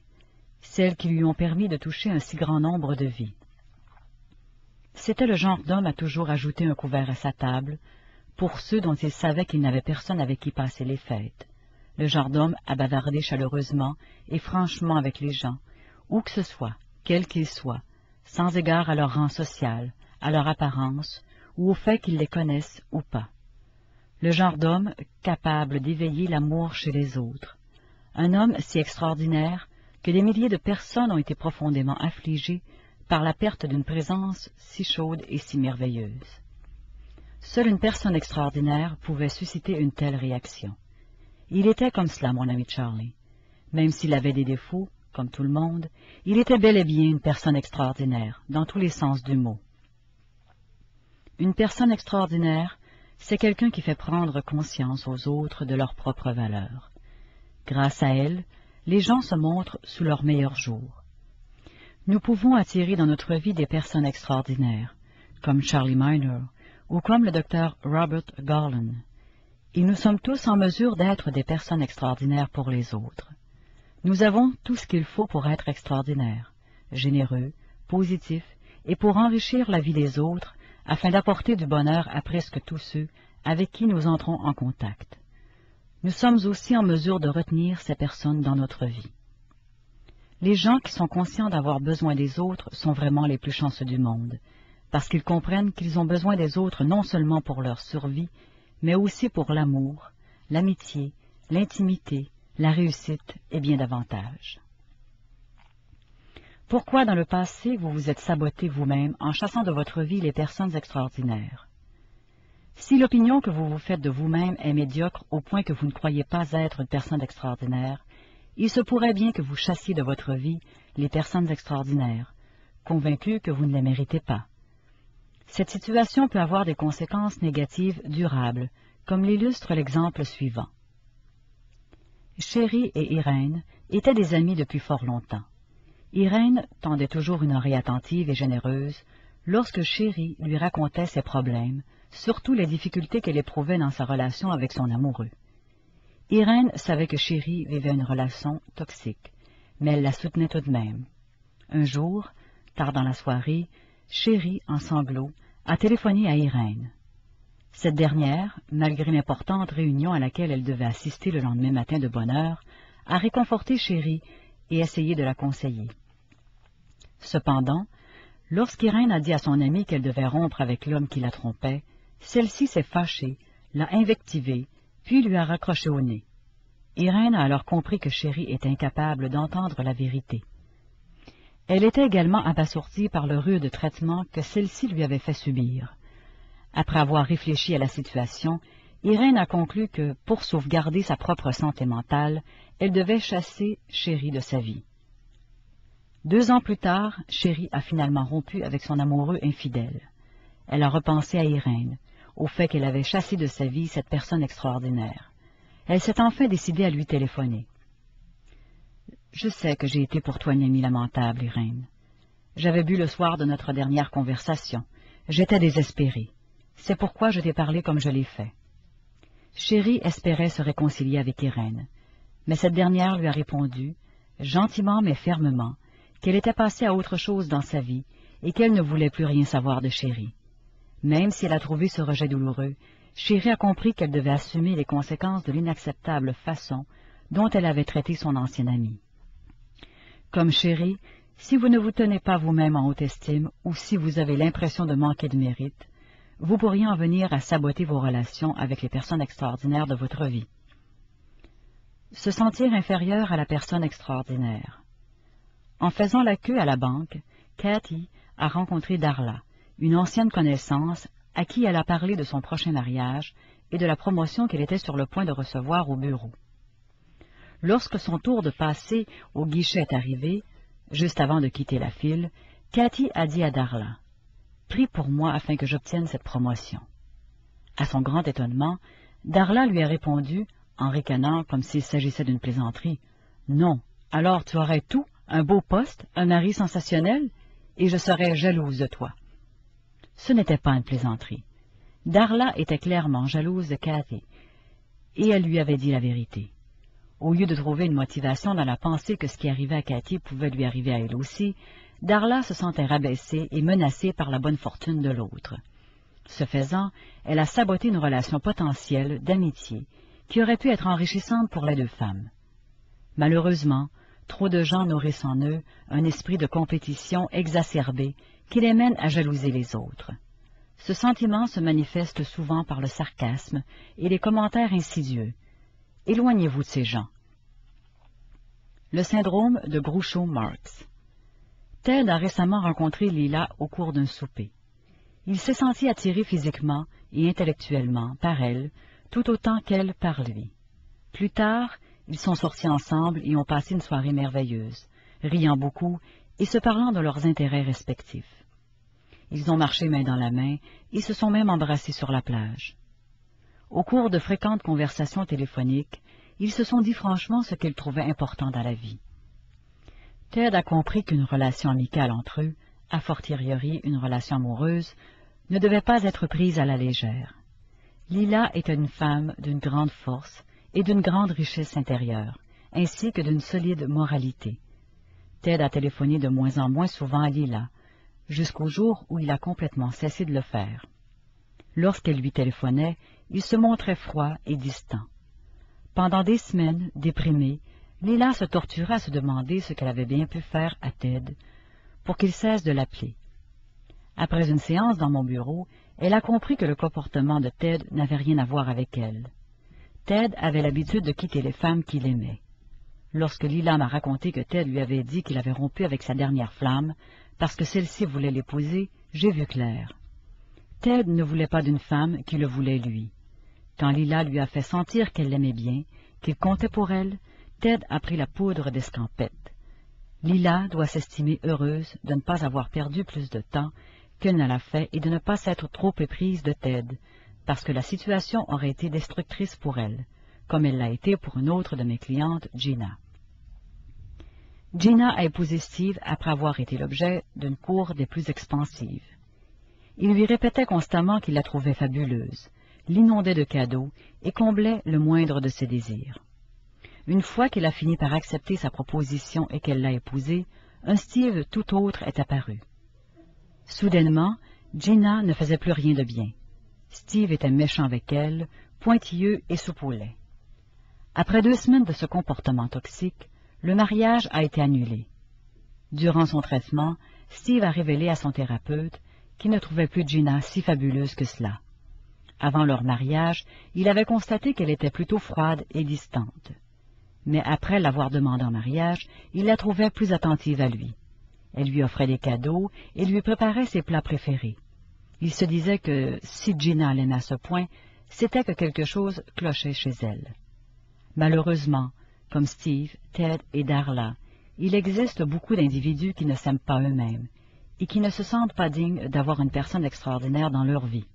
celles qui lui ont permis de toucher un si grand nombre de vies. C'était le genre d'homme à toujours ajouter un couvert à sa table, pour ceux dont il savait qu'il n'avait personne avec qui passer les fêtes, le genre d'homme à bavarder chaleureusement et franchement avec les gens, où que ce soit, quel qu'il soit, sans égard à leur rang social, à leur apparence, ou au fait qu'ils les connaissent ou pas. Le genre d'homme capable d'éveiller l'amour chez les autres. Un homme si extraordinaire que des milliers de personnes ont été profondément affligées par la perte d'une présence si chaude et si merveilleuse. Seule une personne extraordinaire pouvait susciter une telle réaction. Il était comme cela, mon ami Charlie. Même s'il avait des défauts, comme tout le monde, il était bel et bien une personne extraordinaire, dans tous les sens du mot. Une personne extraordinaire, c'est quelqu'un qui fait prendre conscience aux autres de leur propre valeur. Grâce à elle, les gens se montrent sous leur meilleur jour. Nous pouvons attirer dans notre vie des personnes extraordinaires, comme Charlie Miner ou comme le docteur Robert Garland, et nous sommes tous en mesure d'être des personnes extraordinaires pour les autres. Nous avons tout ce qu'il faut pour être extraordinaires, généreux, positifs, et pour enrichir la vie des autres, afin d'apporter du bonheur à presque tous ceux avec qui nous entrons en contact. Nous sommes aussi en mesure de retenir ces personnes dans notre vie. Les gens qui sont conscients d'avoir besoin des autres sont vraiment les plus chanceux du monde, parce qu'ils comprennent qu'ils ont besoin des autres non seulement pour leur survie, mais aussi pour l'amour, l'amitié, l'intimité, la réussite et bien davantage. Pourquoi dans le passé vous vous êtes saboté vous-même en chassant de votre vie les personnes extraordinaires? Si l'opinion que vous vous faites de vous-même est médiocre au point que vous ne croyez pas être une personne extraordinaire, il se pourrait bien que vous chassiez de votre vie les personnes extraordinaires, convaincus que vous ne les méritez pas. Cette situation peut avoir des conséquences négatives durables, comme l'illustre l'exemple suivant. Chéri et Irène étaient des amis depuis fort longtemps. Irène tendait toujours une oreille attentive et généreuse lorsque Chéri lui racontait ses problèmes, surtout les difficultés qu'elle éprouvait dans sa relation avec son amoureux. Irène savait que Chéri vivait une relation toxique, mais elle la soutenait tout de même. Un jour, tard dans la soirée, Chéri, en sanglots, a téléphoné à Irène. Cette dernière, malgré l'importante réunion à laquelle elle devait assister le lendemain matin de bonne heure, a réconforté Chéri et essayé de la conseiller. Cependant, lorsqu'Irène a dit à son amie qu'elle devait rompre avec l'homme qui la trompait, celle-ci s'est fâchée, l'a invectivée, puis lui a raccroché au nez. Irène a alors compris que Chéri est incapable d'entendre la vérité. Elle était également abasourdie par le rude traitement que celle-ci lui avait fait subir. Après avoir réfléchi à la situation, Irène a conclu que, pour sauvegarder sa propre santé mentale, elle devait chasser Chéri de sa vie. 2 ans plus tard, Chéri a finalement rompu avec son amoureux infidèle. Elle a repensé à Irène, au fait qu'elle avait chassé de sa vie cette personne extraordinaire. Elle s'est enfin décidée à lui téléphoner. « Je sais que j'ai été pour toi une amie lamentable, Irène. J'avais bu le soir de notre dernière conversation. J'étais désespérée. C'est pourquoi je t'ai parlé comme je l'ai fait. » Chéri espérait se réconcilier avec Irène, mais cette dernière lui a répondu, gentiment mais fermement, qu'elle était passée à autre chose dans sa vie et qu'elle ne voulait plus rien savoir de Chéri. Même si elle a trouvé ce rejet douloureux, Chéri a compris qu'elle devait assumer les conséquences de l'inacceptable façon dont elle avait traité son ancienne amie. Comme Chéri, si vous ne vous tenez pas vous-même en haute estime ou si vous avez l'impression de manquer de mérite, vous pourriez en venir à saboter vos relations avec les personnes extraordinaires de votre vie. Se sentir inférieur à la personne extraordinaire. En faisant la queue à la banque, Cathy a rencontré Darla, une ancienne connaissance à qui elle a parlé de son prochain mariage et de la promotion qu'elle était sur le point de recevoir au bureau. Lorsque son tour de passer au guichet est arrivé, juste avant de quitter la file, Cathy a dit à Darla, « Prie pour moi afin que j'obtienne cette promotion. » À son grand étonnement, Darla lui a répondu, en ricanant comme s'il s'agissait d'une plaisanterie, « Non, alors tu aurais tout, un beau poste, un mari sensationnel, et je serais jalouse de toi. » Ce n'était pas une plaisanterie. Darla était clairement jalouse de Cathy, et elle lui avait dit la vérité. Au lieu de trouver une motivation dans la pensée que ce qui arrivait à Cathy pouvait lui arriver à elle aussi, Darla se sentait rabaissée et menacée par la bonne fortune de l'autre. Ce faisant, elle a saboté une relation potentielle d'amitié qui aurait pu être enrichissante pour les 2 femmes. Malheureusement, Trop de gens nourrissent en eux un esprit de compétition exacerbé qui les mène à jalouser les autres. Ce sentiment se manifeste souvent par le sarcasme et les commentaires insidieux. Éloignez-vous de ces gens. Le syndrome de Groucho-Marx. Ted a récemment rencontré Lila au cours d'un souper. Il s'est senti attiré physiquement et intellectuellement par elle, tout autant qu'elle par lui. Plus tard, ils sont sortis ensemble et ont passé une soirée merveilleuse, riant beaucoup et se parlant de leurs intérêts respectifs. Ils ont marché main dans la main et se sont même embrassés sur la plage. Au cours de fréquentes conversations téléphoniques, ils se sont dit franchement ce qu'ils trouvaient important dans la vie. Ted a compris qu'une relation amicale entre eux, a fortiori une relation amoureuse, ne devait pas être prise à la légère. Lila était une femme d'une grande force et d'une grande richesse intérieure, ainsi que d'une solide moralité. Ted a téléphoné de moins en moins souvent à Lila, jusqu'au jour où il a complètement cessé de le faire. Lorsqu'elle lui téléphonait, il se montrait froid et distant. Pendant des semaines, déprimée, Lila se torturait à se demander ce qu'elle avait bien pu faire à Ted pour qu'il cesse de l'appeler. Après une séance dans mon bureau, elle a compris que le comportement de Ted n'avait rien à voir avec elle. Ted avait l'habitude de quitter les femmes qu'il aimait. Lorsque Lila m'a raconté que Ted lui avait dit qu'il avait rompu avec sa dernière flamme parce que celle-ci voulait l'épouser, j'ai vu clair. Ted ne voulait pas d'une femme qui le voulait lui. Quand Lila lui a fait sentir qu'elle l'aimait bien, qu'il comptait pour elle, Ted a pris la poudre d'escampette. Lila doit s'estimer heureuse de ne pas avoir perdu plus de temps qu'elle ne l'a fait et de ne pas s'être trop éprise de Ted, parce que la situation aurait été destructrice pour elle, comme elle l'a été pour une autre de mes clientes, Gina. Gina a épousé Steve après avoir été l'objet d'une cour des plus expansives. Il lui répétait constamment qu'il la trouvait fabuleuse, l'inondait de cadeaux et comblait le moindre de ses désirs. Une fois qu'il a fini par accepter sa proposition et qu'elle l'a épousé, un Steve tout autre est apparu. Soudainement, Gina ne faisait plus rien de bien. Steve était méchant avec elle, pointilleux et soupolait. Après 2 semaines de ce comportement toxique, le mariage a été annulé. Durant son traitement, Steve a révélé à son thérapeute qu'il ne trouvait plus Gina si fabuleuse que cela. Avant leur mariage, il avait constaté qu'elle était plutôt froide et distante. Mais après l'avoir demandée en mariage, il la trouvait plus attentive à lui. Elle lui offrait des cadeaux et lui préparait ses plats préférés. Il se disait que si Gina l'aimait à ce point, c'était que quelque chose clochait chez elle. Malheureusement, comme Steve, Ted et Darla, il existe beaucoup d'individus qui ne s'aiment pas eux-mêmes et qui ne se sentent pas dignes d'avoir une personne extraordinaire dans leur vie.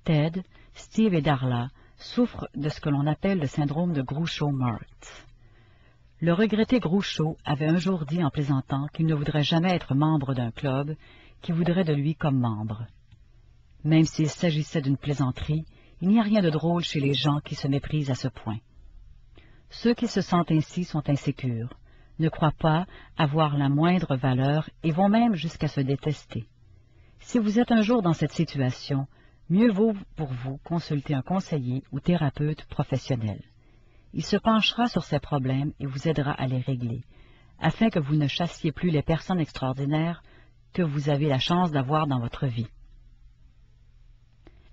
Ted, Steve et Darla souffrent de ce que l'on appelle le syndrome de Groucho-Marx. Le regretté Groucho avait un jour dit en plaisantant qu'il ne voudrait jamais être membre d'un club qui voudrait de lui comme membre. Même s'il s'agissait d'une plaisanterie, il n'y a rien de drôle chez les gens qui se méprisent à ce point. Ceux qui se sentent ainsi sont insécures, ne croient pas avoir la moindre valeur et vont même jusqu'à se détester. Si vous êtes un jour dans cette situation, mieux vaut pour vous consulter un conseiller ou thérapeute professionnel. Il se penchera sur ces problèmes et vous aidera à les régler, afin que vous ne chassiez plus les personnes extraordinaires que vous avez la chance d'avoir dans votre vie.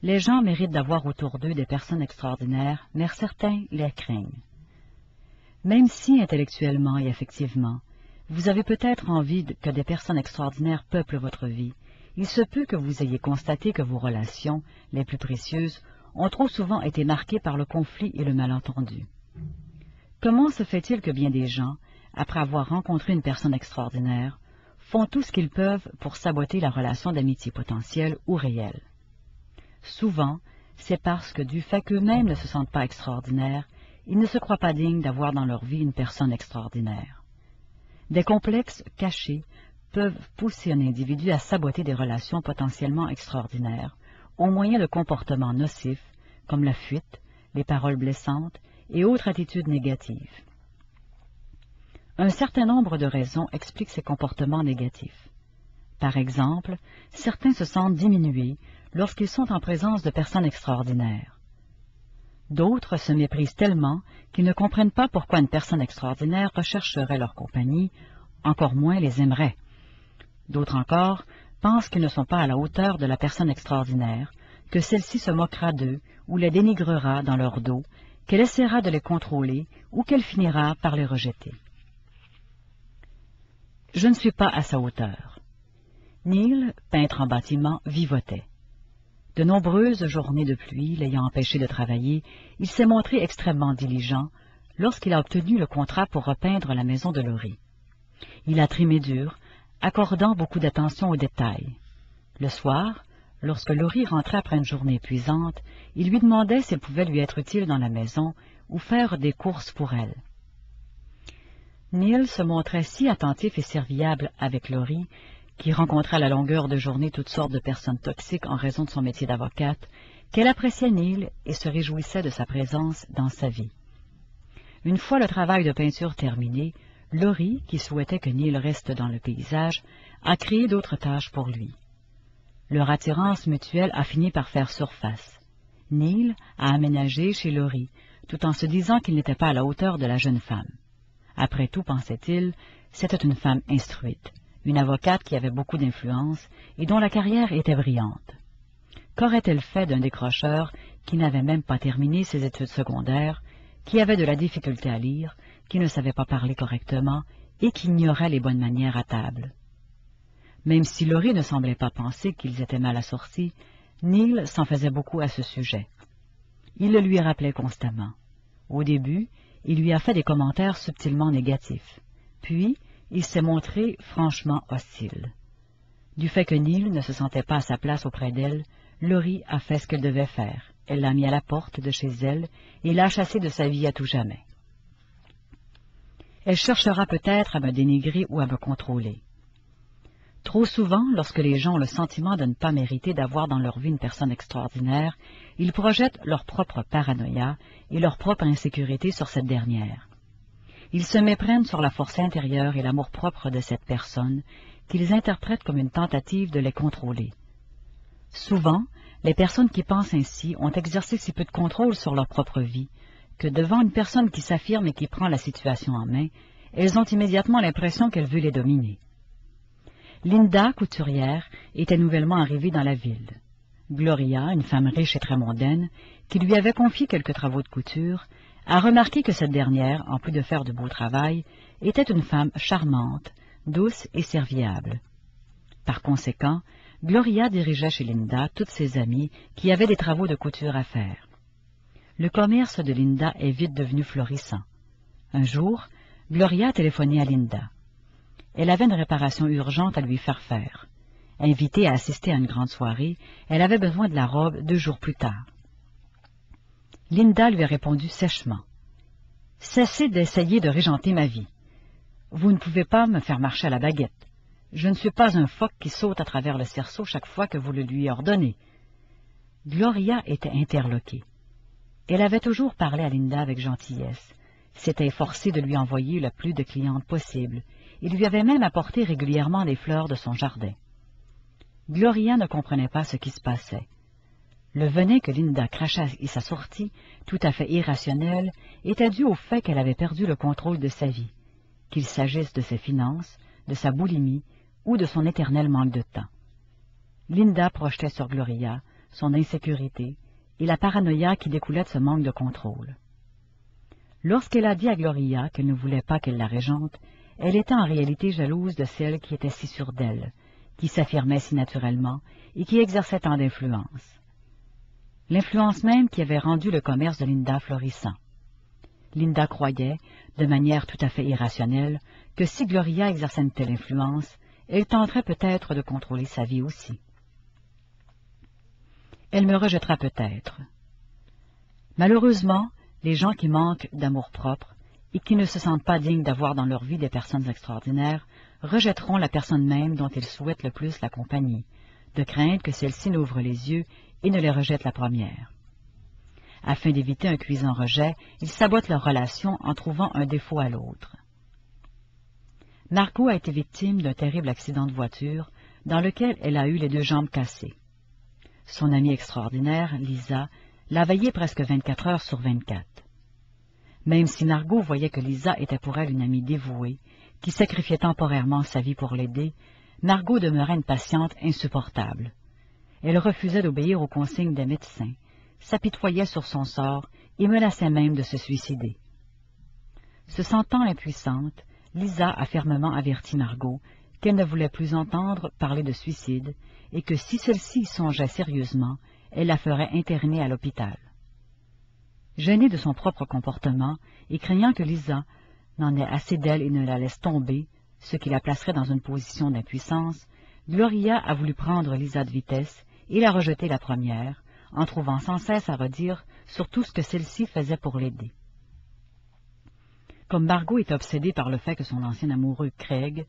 Les gens méritent d'avoir autour d'eux des personnes extraordinaires, mais certains les craignent. Même si, intellectuellement et affectivement, vous avez peut-être envie que des personnes extraordinaires peuplent votre vie, il se peut que vous ayez constaté que vos relations, les plus précieuses, ont trop souvent été marquées par le conflit et le malentendu. Comment se fait-il que bien des gens, après avoir rencontré une personne extraordinaire, font tout ce qu'ils peuvent pour saboter la relation d'amitié potentielle ou réelle? Souvent, c'est parce que du fait qu'eux-mêmes ne se sentent pas extraordinaires, ils ne se croient pas dignes d'avoir dans leur vie une personne extraordinaire. Des complexes cachés peuvent pousser un individu à saboter des relations potentiellement extraordinaires, au moyen de comportements nocifs, comme la fuite, les paroles blessantes et autres attitudes négatives. Un certain nombre de raisons expliquent ces comportements négatifs. Par exemple, certains se sentent diminués lorsqu'ils sont en présence de personnes extraordinaires. D'autres se méprisent tellement qu'ils ne comprennent pas pourquoi une personne extraordinaire rechercherait leur compagnie, encore moins les aimerait. D'autres encore pensent qu'ils ne sont pas à la hauteur de la personne extraordinaire, que celle-ci se moquera d'eux ou les dénigrera dans leur dos, qu'elle essaiera de les contrôler ou qu'elle finira par les rejeter. Je ne suis pas à sa hauteur. Neil, peintre en bâtiment, vivotait. De nombreuses journées de pluie l'ayant empêché de travailler, il s'est montré extrêmement diligent lorsqu'il a obtenu le contrat pour repeindre la maison de Laurie. Il a trimé dur, accordant beaucoup d'attention aux détails. Le soir, lorsque Laurie rentrait après une journée épuisante, il lui demandait s'il pouvait lui être utile dans la maison ou faire des courses pour elle. Neil se montrait si attentif et serviable avec Laurie, qui rencontrait à la longueur de journée toutes sortes de personnes toxiques en raison de son métier d'avocate, qu'elle appréciait Neil et se réjouissait de sa présence dans sa vie. Une fois le travail de peinture terminé, Laurie, qui souhaitait que Neil reste dans le paysage, a créé d'autres tâches pour lui. Leur attirance mutuelle a fini par faire surface. Neil a aménagé chez Laurie, tout en se disant qu'il n'était pas à la hauteur de la jeune femme. Après tout, pensait-il, c'était une femme instruite, une avocate qui avait beaucoup d'influence et dont la carrière était brillante. Qu'aurait-elle fait d'un décrocheur qui n'avait même pas terminé ses études secondaires, qui avait de la difficulté à lire, qui ne savait pas parler correctement et qui ignorait les bonnes manières à table? Même si Laurie ne semblait pas penser qu'ils étaient mal assortis, Neil s'en faisait beaucoup à ce sujet. Il le lui rappelait constamment. Au début, il lui a fait des commentaires subtilement négatifs. Puis, il s'est montré franchement hostile. Du fait que Neil ne se sentait pas à sa place auprès d'elle, Laurie a fait ce qu'elle devait faire. Elle l'a mis à la porte de chez elle et l'a chassé de sa vie à tout jamais. Elle cherchera peut-être à me dénigrer ou à me contrôler. Trop souvent, lorsque les gens ont le sentiment de ne pas mériter d'avoir dans leur vie une personne extraordinaire, ils projettent leur propre paranoïa et leur propre insécurité sur cette dernière. Ils se méprennent sur la force intérieure et l'amour-propre de cette personne, qu'ils interprètent comme une tentative de les contrôler. Souvent, les personnes qui pensent ainsi ont exercé si peu de contrôle sur leur propre vie, que devant une personne qui s'affirme et qui prend la situation en main, elles ont immédiatement l'impression qu'elle veut les dominer. Linda, couturière, était nouvellement arrivée dans la ville. Gloria, une femme riche et très mondaine, qui lui avait confié quelques travaux de couture, a remarqué que cette dernière, en plus de faire de beau travail, était une femme charmante, douce et serviable. Par conséquent, Gloria dirigeait chez Linda toutes ses amies qui avaient des travaux de couture à faire. Le commerce de Linda est vite devenu florissant. Un jour, Gloria a téléphoné à Linda. Elle avait une réparation urgente à lui faire faire. Invitée à assister à une grande soirée, elle avait besoin de la robe 2 jours plus tard. Linda lui a répondu sèchement. « Cessez d'essayer de régenter ma vie. Vous ne pouvez pas me faire marcher à la baguette. Je ne suis pas un phoque qui saute à travers le cerceau chaque fois que vous le lui ordonnez. » Gloria était interloquée. Elle avait toujours parlé à Linda avec gentillesse, s'était efforcée de lui envoyer le plus de clientes possible, et lui avait même apporté régulièrement des fleurs de son jardin. Gloria ne comprenait pas ce qui se passait. Le venin que Linda crachait à sa sortie, tout à fait irrationnel, était dû au fait qu'elle avait perdu le contrôle de sa vie, qu'il s'agisse de ses finances, de sa boulimie ou de son éternel manque de temps. Linda projetait sur Gloria son insécurité et la paranoïa qui découlait de ce manque de contrôle. Lorsqu'elle a dit à Gloria qu'elle ne voulait pas qu'elle la régente, elle était en réalité jalouse de celle qui était si sûre d'elle, qui s'affirmait si naturellement et qui exerçait tant d'influence. L'influence même qui avait rendu le commerce de Linda florissant. Linda croyait, de manière tout à fait irrationnelle, que si Gloria exerçait une telle influence, elle tenterait peut-être de contrôler sa vie aussi. Elle me rejettera peut-être. Malheureusement, les gens qui manquent d'amour-propre et qui ne se sentent pas dignes d'avoir dans leur vie des personnes extraordinaires rejetteront la personne même dont ils souhaitent le plus la compagnie, de crainte que celle-ci n'ouvre les yeux et ne les rejette la première. Afin d'éviter un cuisant rejet, ils sabotent leur relation en trouvant un défaut à l'autre. Margot a été victime d'un terrible accident de voiture dans lequel elle a eu les 2 jambes cassées. Son amie extraordinaire, Lisa, la veillait presque 24 heures sur 24. Même si Margot voyait que Lisa était pour elle une amie dévouée, qui sacrifiait temporairement sa vie pour l'aider, Margot demeurait une patiente insupportable. Elle refusait d'obéir aux consignes des médecins, s'apitoyait sur son sort et menaçait même de se suicider. Se sentant impuissante, Lisa a fermement averti Margot qu'elle ne voulait plus entendre parler de suicide et que si celle-ci y songeait sérieusement, elle la ferait interner à l'hôpital. Gênée de son propre comportement et craignant que Lisa n'en ait assez d'elle et ne la laisse tomber, ce qui la placerait dans une position d'impuissance, Gloria a voulu prendre Lisa de vitesse et la rejeter la première, en trouvant sans cesse à redire sur tout ce que celle-ci faisait pour l'aider. Comme Margot est obsédée par le fait que son ancien amoureux, Craig,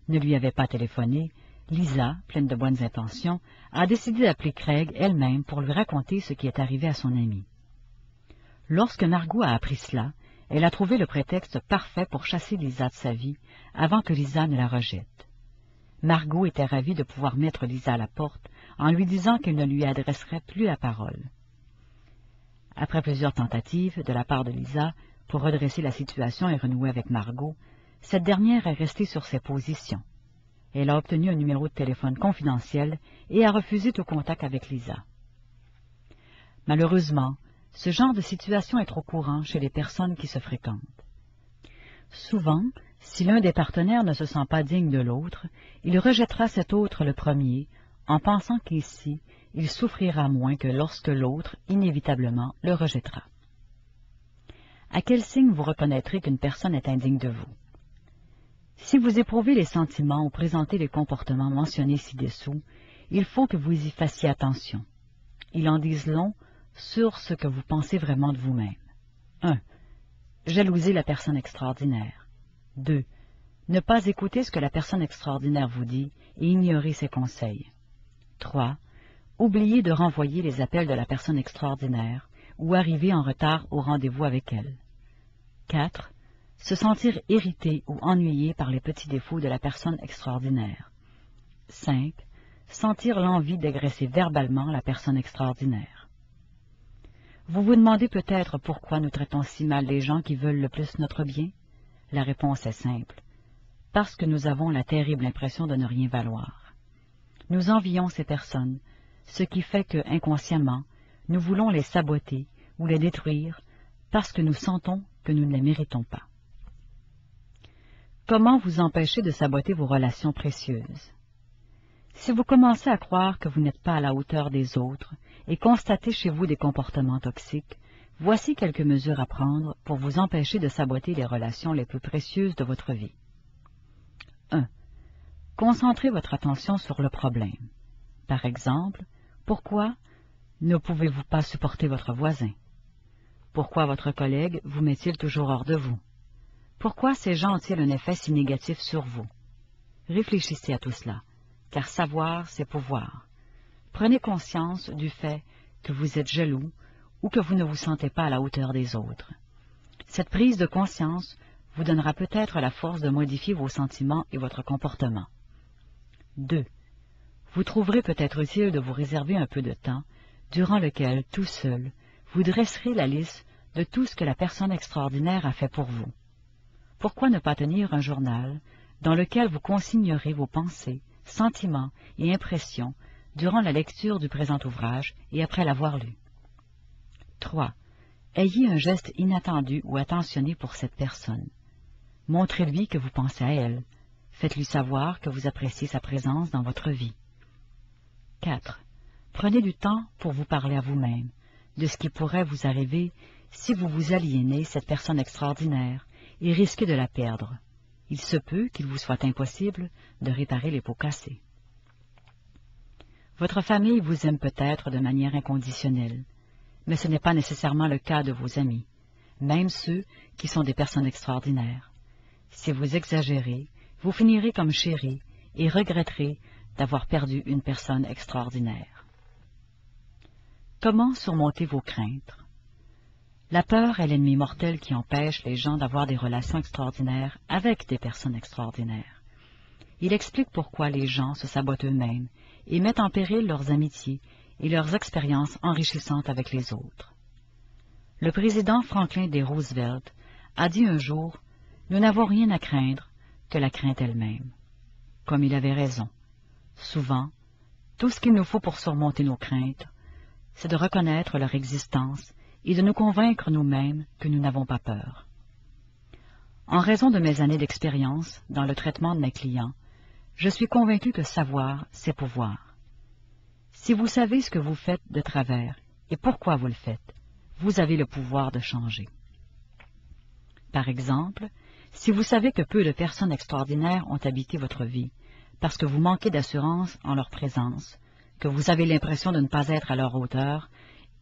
ne lui avait pas téléphoné, Lisa, pleine de bonnes intentions, a décidé d'appeler Craig elle-même pour lui raconter ce qui est arrivé à son ami. Lorsque Margot a appris cela, elle a trouvé le prétexte parfait pour chasser Lisa de sa vie avant que Lisa ne la rejette. Margot était ravie de pouvoir mettre Lisa à la porte en lui disant qu'elle ne lui adresserait plus la parole. Après plusieurs tentatives de la part de Lisa pour redresser la situation et renouer avec Margot, cette dernière est restée sur ses positions. Elle a obtenu un numéro de téléphone confidentiel et a refusé tout contact avec Lisa. Malheureusement, ce genre de situation est trop courant chez les personnes qui se fréquentent. Souvent, si l'un des partenaires ne se sent pas digne de l'autre, il rejettera cet autre le premier, en pensant qu'ici, il souffrira moins que lorsque l'autre, inévitablement, le rejettera. À quel signe vous reconnaîtrez qu'une personne est indigne de vous? Si vous éprouvez les sentiments ou présentez les comportements mentionnés ci-dessous, il faut que vous y fassiez attention. Ils en disent long sur ce que vous pensez vraiment de vous-même. 1. Jalouser la personne extraordinaire. 2. Ne pas écouter ce que la personne extraordinaire vous dit et ignorer ses conseils. 3. Oublier de renvoyer les appels de la personne extraordinaire ou arriver en retard au rendez-vous avec elle. 4. Se sentir irrité ou ennuyé par les petits défauts de la personne extraordinaire. 5. Sentir l'envie d'agresser verbalement la personne extraordinaire. Vous vous demandez peut-être pourquoi nous traitons si mal les gens qui veulent le plus notre bien? La réponse est simple. Parce que nous avons la terrible impression de ne rien valoir. Nous envions ces personnes, ce qui fait que, inconsciemment, nous voulons les saboter ou les détruire parce que nous sentons que nous ne les méritons pas. Comment vous empêcher de saboter vos relations précieuses? Si vous commencez à croire que vous n'êtes pas à la hauteur des autres et constatez chez vous des comportements toxiques, voici quelques mesures à prendre pour vous empêcher de saboter les relations les plus précieuses de votre vie. 1. Concentrez votre attention sur le problème. Par exemple, pourquoi ne pouvez-vous pas supporter votre voisin? Pourquoi votre collègue vous met-il toujours hors de vous? Pourquoi ces gens ont-ils un effet si négatif sur vous? Réfléchissez à tout cela, car savoir, c'est pouvoir. Prenez conscience du fait que vous êtes jaloux ou que vous ne vous sentez pas à la hauteur des autres. Cette prise de conscience vous donnera peut-être la force de modifier vos sentiments et votre comportement. 2. Vous trouverez peut-être utile de vous réserver un peu de temps, durant lequel, tout seul, vous dresserez la liste de tout ce que la personne extraordinaire a fait pour vous. Pourquoi ne pas tenir un journal dans lequel vous consignerez vos pensées, sentiments et impressions durant la lecture du présent ouvrage et après l'avoir lu? 3. Ayez un geste inattendu ou attentionné pour cette personne. Montrez-lui que vous pensez à elle. Faites-lui savoir que vous appréciez sa présence dans votre vie. 4. Prenez du temps pour vous parler à vous-même de ce qui pourrait vous arriver si vous vous aliénez cette personne extraordinaire et risquez de la perdre. Il se peut qu'il vous soit impossible de réparer les pots cassés. Votre famille vous aime peut-être de manière inconditionnelle, mais ce n'est pas nécessairement le cas de vos amis, même ceux qui sont des personnes extraordinaires. Si vous exagérez, vous finirez comme chéri et regretterez d'avoir perdu une personne extraordinaire. Comment surmonter vos craintes? La peur est l'ennemi mortel qui empêche les gens d'avoir des relations extraordinaires avec des personnes extraordinaires. Il explique pourquoi les gens se sabotent eux-mêmes et mettent en péril leurs amitiés et leurs expériences enrichissantes avec les autres. Le président Franklin D. Roosevelt a dit un jour « Nous n'avons rien à craindre que la crainte elle-même ». Comme il avait raison. Souvent, tout ce qu'il nous faut pour surmonter nos craintes, c'est de reconnaître leur existence et de nous convaincre nous-mêmes que nous n'avons pas peur. En raison de mes années d'expérience dans le traitement de mes clients, je suis convaincu que savoir, c'est pouvoir. Si vous savez ce que vous faites de travers et pourquoi vous le faites, vous avez le pouvoir de changer. Par exemple, si vous savez que peu de personnes extraordinaires ont habité votre vie, parce que vous manquez d'assurance en leur présence, que vous avez l'impression de ne pas être à leur hauteur,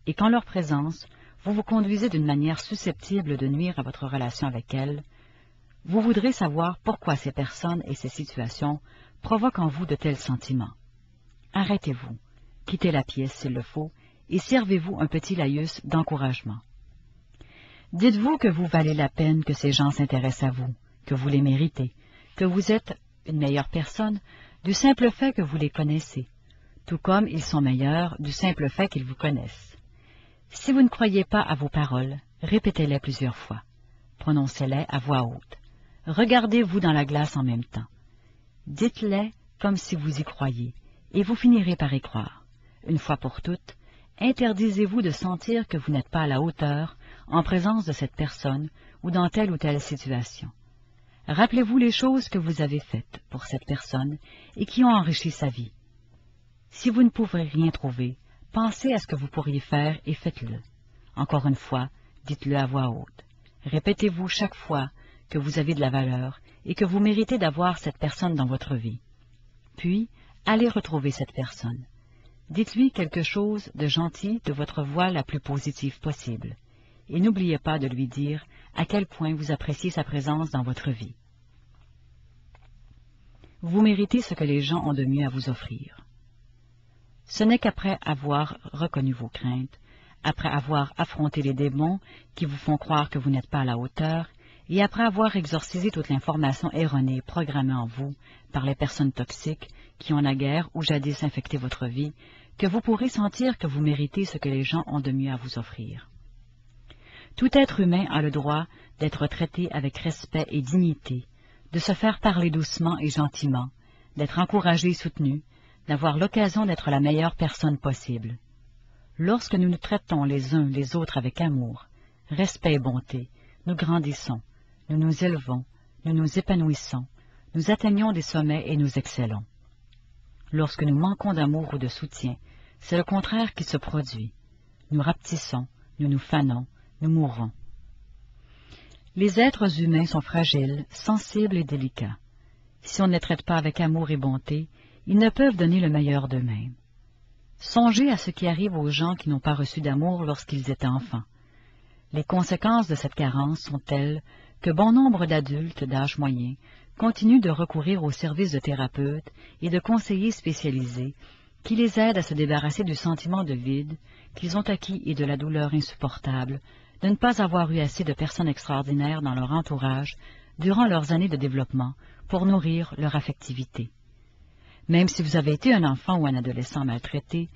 et qu'en leur présence, vous vous conduisez d'une manière susceptible de nuire à votre relation avec elles, vous voudrez savoir pourquoi ces personnes et ces situations provoquent en vous de tels sentiments. Arrêtez-vous, quittez la pièce s'il le faut, et servez-vous un petit laïus d'encouragement. Dites-vous que vous valez la peine que ces gens s'intéressent à vous, que vous les méritez, que vous êtes une meilleure personne du simple fait que vous les connaissez, tout comme ils sont meilleurs du simple fait qu'ils vous connaissent. Si vous ne croyez pas à vos paroles, répétez-les plusieurs fois. Prononcez-les à voix haute. Regardez-vous dans la glace en même temps. Dites-les comme si vous y croyiez, et vous finirez par y croire. Une fois pour toutes, interdisez-vous de sentir que vous n'êtes pas à la hauteur en présence de cette personne ou dans telle ou telle situation. Rappelez-vous les choses que vous avez faites pour cette personne et qui ont enrichi sa vie. Si vous ne pouvez rien trouver, pensez à ce que vous pourriez faire et faites-le. Encore une fois, dites-le à voix haute. Répétez-vous chaque fois que vous avez de la valeur et que vous méritez d'avoir cette personne dans votre vie. Puis, allez retrouver cette personne. Dites-lui quelque chose de gentil de votre voix la plus positive possible. Et n'oubliez pas de lui dire à quel point vous appréciez sa présence dans votre vie. Vous méritez ce que les gens ont de mieux à vous offrir. Ce n'est qu'après avoir reconnu vos craintes, après avoir affronté les démons qui vous font croire que vous n'êtes pas à la hauteur, et après avoir exorcisé toute l'information erronée programmée en vous par les personnes toxiques qui ont naguère ou jadis infecté votre vie, que vous pourrez sentir que vous méritez ce que les gens ont de mieux à vous offrir. Tout être humain a le droit d'être traité avec respect et dignité, de se faire parler doucement et gentiment, d'être encouragé et soutenu, d'avoir l'occasion d'être la meilleure personne possible. Lorsque nous nous traitons les uns les autres avec amour, respect et bonté, nous grandissons, nous nous élevons, nous nous épanouissons, nous atteignons des sommets et nous excellons. Lorsque nous manquons d'amour ou de soutien, c'est le contraire qui se produit. Nous rapetissons, nous nous fanons, nous mourrons. Les êtres humains sont fragiles, sensibles et délicats. Si on ne les traite pas avec amour et bonté, ils ne peuvent donner le meilleur d'eux-mêmes. Songez à ce qui arrive aux gens qui n'ont pas reçu d'amour lorsqu'ils étaient enfants. Les conséquences de cette carence sont telles que bon nombre d'adultes d'âge moyen continuent de recourir aux services de thérapeutes et de conseillers spécialisés qui les aident à se débarrasser du sentiment de vide qu'ils ont acquis et de la douleur insupportable de ne pas avoir eu assez de personnes extraordinaires dans leur entourage durant leurs années de développement pour nourrir leur affectivité. Même si vous avez été un enfant ou un adolescent maltraité,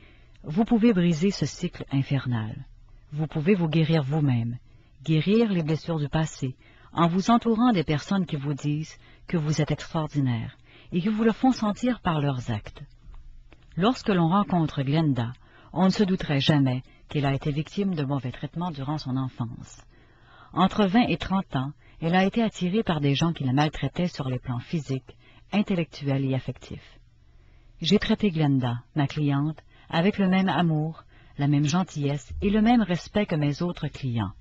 vous pouvez briser ce cycle infernal. Vous pouvez vous guérir vous-même, guérir les blessures du passé, en vous entourant des personnes qui vous disent que vous êtes extraordinaire et qui vous le font sentir par leurs actes. Lorsque l'on rencontre Glenda, on ne se douterait jamais qu'elle a été victime de mauvais traitements durant son enfance. Entre 20 et 30 ans, elle a été attirée par des gens qui la maltraitaient sur les plans physiques, intellectuels et affectifs. J'ai traité Glenda, ma cliente, avec le même amour, la même gentillesse et le même respect que mes autres clients.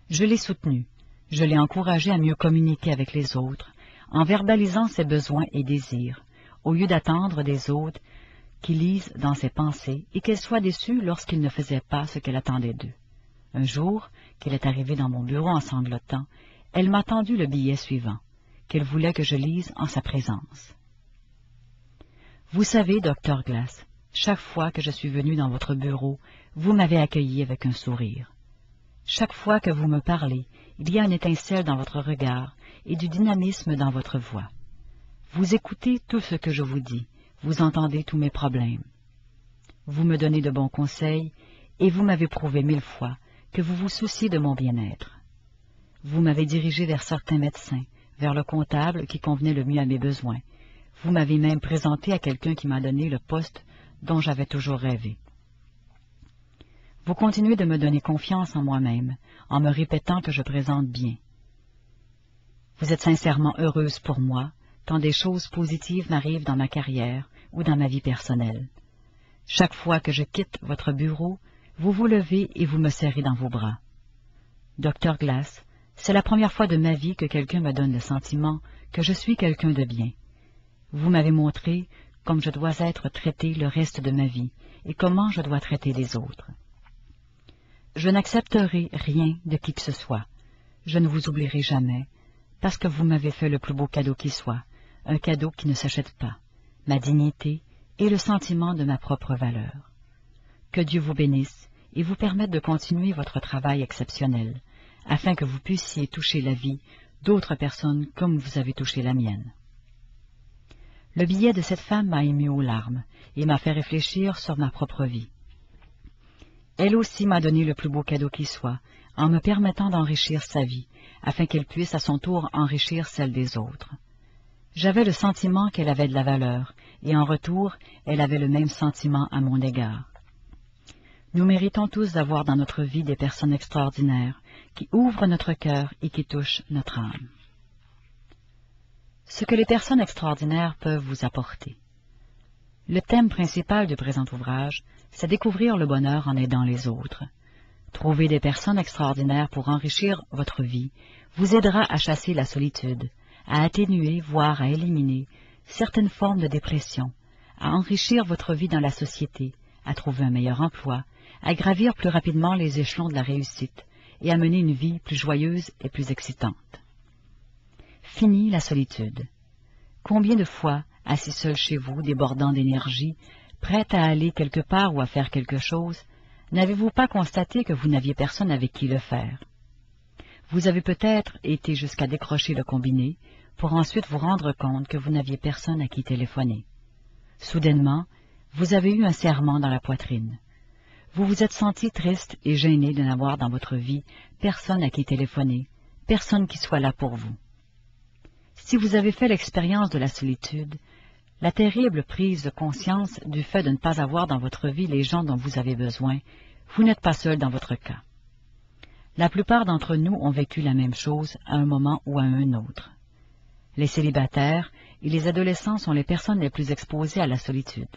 Je l'ai soutenue, je l'ai encouragée à mieux communiquer avec les autres, en verbalisant ses besoins et désirs, au lieu d'attendre des autres qui lisent dans ses pensées et qu'elle soit déçue lorsqu'ils ne faisaient pas ce qu'elle attendait d'eux. Un jour, qu'elle est arrivée dans mon bureau en sanglotant, elle m'a tendu le billet suivant, qu'elle voulait que je lise en sa présence. Vous savez, Dr. Glass, chaque fois que je suis venu dans votre bureau, vous m'avez accueilli avec un sourire. Chaque fois que vous me parlez, il y a une étincelle dans votre regard et du dynamisme dans votre voix. Vous écoutez tout ce que je vous dis, vous entendez tous mes problèmes. Vous me donnez de bons conseils, et vous m'avez prouvé 1000 fois que vous vous souciez de mon bien-être. Vous m'avez dirigé vers certains médecins, vers le comptable qui convenait le mieux à mes besoins. Vous m'avez même présenté à quelqu'un qui m'a donné le poste dont j'avais toujours rêvé. Vous continuez de me donner confiance en moi-même, en me répétant que je présente bien. Vous êtes sincèrement heureuse pour moi, quand des choses positives m'arrivent dans ma carrière ou dans ma vie personnelle. Chaque fois que je quitte votre bureau, vous vous levez et vous me serrez dans vos bras. Dr. Glass, c'est la première fois de ma vie que quelqu'un me donne le sentiment que je suis quelqu'un de bien. Vous m'avez montré comme je dois être traité le reste de ma vie et comment je dois traiter les autres. Je n'accepterai rien de qui que ce soit. Je ne vous oublierai jamais, parce que vous m'avez fait le plus beau cadeau qui soit, un cadeau qui ne s'achète pas, ma dignité et le sentiment de ma propre valeur. Que Dieu vous bénisse et vous permette de continuer votre travail exceptionnel, afin que vous puissiez toucher la vie d'autres personnes comme vous avez touché la mienne. Le billet de cette femme m'a ému aux larmes et m'a fait réfléchir sur ma propre vie. Elle aussi m'a donné le plus beau cadeau qui soit, en me permettant d'enrichir sa vie, afin qu'elle puisse à son tour enrichir celle des autres. J'avais le sentiment qu'elle avait de la valeur, et en retour, elle avait le même sentiment à mon égard. Nous méritons tous d'avoir dans notre vie des personnes extraordinaires, qui ouvrent notre cœur et qui touchent notre âme. Ce que les personnes extraordinaires peuvent vous apporter. Le thème principal du présent ouvrage, c'est découvrir le bonheur en aidant les autres. Trouver des personnes extraordinaires pour enrichir votre vie vous aidera à chasser la solitude, à atténuer, voire à éliminer certaines formes de dépression, à enrichir votre vie dans la société, à trouver un meilleur emploi, à gravir plus rapidement les échelons de la réussite et à mener une vie plus joyeuse et plus excitante. Fini la solitude. Combien de fois, assis seul chez vous, débordant d'énergie, prêt à aller quelque part ou à faire quelque chose, n'avez-vous pas constaté que vous n'aviez personne avec qui le faire? Vous avez peut-être été jusqu'à décrocher le combiné, pour ensuite vous rendre compte que vous n'aviez personne à qui téléphoner. Soudainement, vous avez eu un serrement dans la poitrine. Vous vous êtes senti triste et gêné de n'avoir dans votre vie personne à qui téléphoner, personne qui soit là pour vous. Si vous avez fait l'expérience de la solitude, la terrible prise de conscience du fait de ne pas avoir dans votre vie les gens dont vous avez besoin, vous n'êtes pas seul dans votre cas. La plupart d'entre nous ont vécu la même chose à un moment ou à un autre. Les célibataires et les adolescents sont les personnes les plus exposées à la solitude.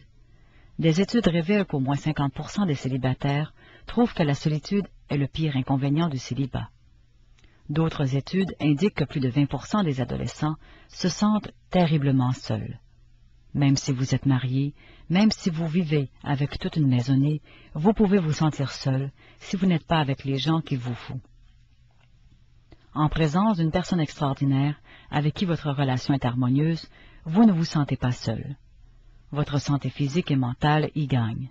Des études révèlent qu'au moins 50% des célibataires trouvent que la solitude est le pire inconvénient du célibat. D'autres études indiquent que plus de 20% des adolescents se sentent terriblement seuls. Même si vous êtes marié, même si vous vivez avec toute une maisonnée, vous pouvez vous sentir seul si vous n'êtes pas avec les gens qu'il vous faut. En présence d'une personne extraordinaire avec qui votre relation est harmonieuse, vous ne vous sentez pas seul. Votre santé physique et mentale y gagne.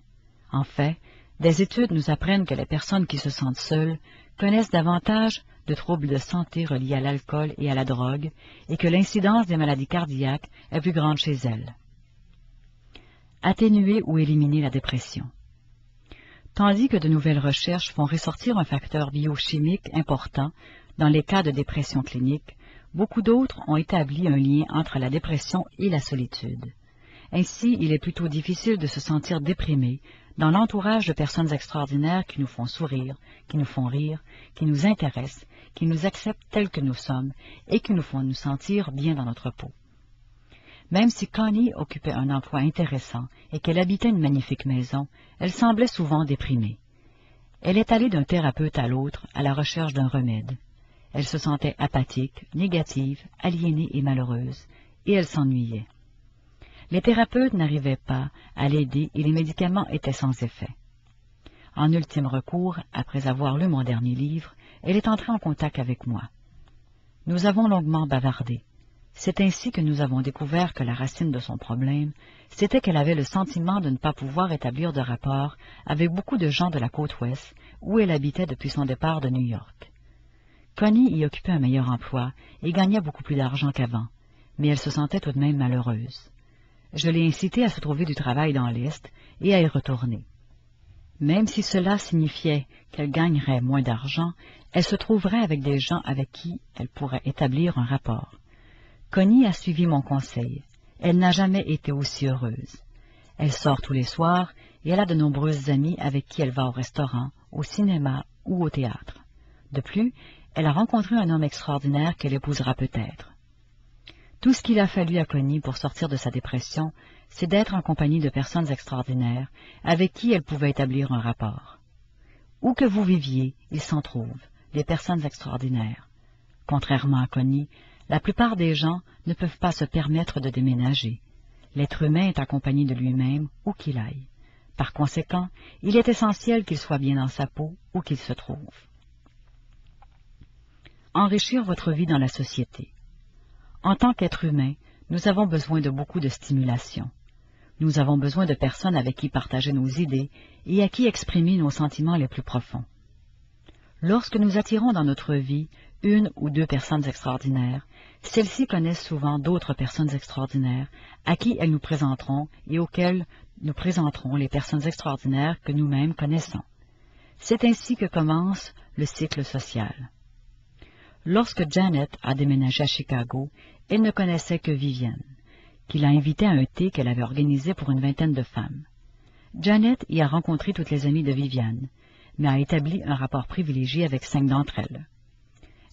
En fait, des études nous apprennent que les personnes qui se sentent seules connaissent davantage de troubles de santé reliés à l'alcool et à la drogue et que l'incidence des maladies cardiaques est plus grande chez elles. Atténuer ou éliminer la dépression. Tandis que de nouvelles recherches font ressortir un facteur biochimique important dans les cas de dépression clinique, beaucoup d'autres ont établi un lien entre la dépression et la solitude. Ainsi, il est plutôt difficile de se sentir déprimé dans l'entourage de personnes extraordinaires qui nous font sourire, qui nous font rire, qui nous intéressent, qui nous acceptent tels que nous sommes et qui nous font nous sentir bien dans notre peau. Même si Connie occupait un emploi intéressant et qu'elle habitait une magnifique maison, elle semblait souvent déprimée. Elle est allée d'un thérapeute à l'autre à la recherche d'un remède. Elle se sentait apathique, négative, aliénée et malheureuse, et elle s'ennuyait. Les thérapeutes n'arrivaient pas à l'aider et les médicaments étaient sans effet. En ultime recours, après avoir lu mon dernier livre, elle est entrée en contact avec moi. Nous avons longuement bavardé. C'est ainsi que nous avons découvert que la racine de son problème, c'était qu'elle avait le sentiment de ne pas pouvoir établir de rapport avec beaucoup de gens de la côte ouest, où elle habitait depuis son départ de New York. Connie y occupait un meilleur emploi et gagnait beaucoup plus d'argent qu'avant, mais elle se sentait tout de même malheureuse. je l'ai incitée à se trouver du travail dans l'Est et à y retourner. Même si cela signifiait qu'elle gagnerait moins d'argent, elle se trouverait avec des gens avec qui elle pourrait établir un rapport. Connie a suivi mon conseil. Elle n'a jamais été aussi heureuse. Elle sort tous les soirs et elle a de nombreuses amies avec qui elle va au restaurant, au cinéma ou au théâtre. De plus, elle a rencontré un homme extraordinaire qu'elle épousera peut-être. Tout ce qu'il a fallu à Connie pour sortir de sa dépression, c'est d'être en compagnie de personnes extraordinaires avec qui elle pouvait établir un rapport. Où que vous viviez, il s'en trouve, des personnes extraordinaires. Contrairement à Connie, la plupart des gens ne peuvent pas se permettre de déménager. L'être humain est accompagné de lui-même où qu'il aille. Par conséquent, il est essentiel qu'il soit bien dans sa peau où qu'il se trouve. Enrichir votre vie dans la société. En tant qu'être humain, nous avons besoin de beaucoup de stimulation. Nous avons besoin de personnes avec qui partager nos idées et à qui exprimer nos sentiments les plus profonds. Lorsque nous attirons dans notre vie une ou deux personnes extraordinaires, celles-ci connaissent souvent d'autres personnes extraordinaires à qui elles nous présenteront et auxquelles nous présenterons les personnes extraordinaires que nous-mêmes connaissons. C'est ainsi que commence le cycle social. Lorsque Janet a déménagé à Chicago, elle ne connaissait que Vivienne, qui l'a invitée à un thé qu'elle avait organisé pour une vingtaine de femmes. Janet y a rencontré toutes les amies de Vivienne, mais a établi un rapport privilégié avec 5 d'entre elles.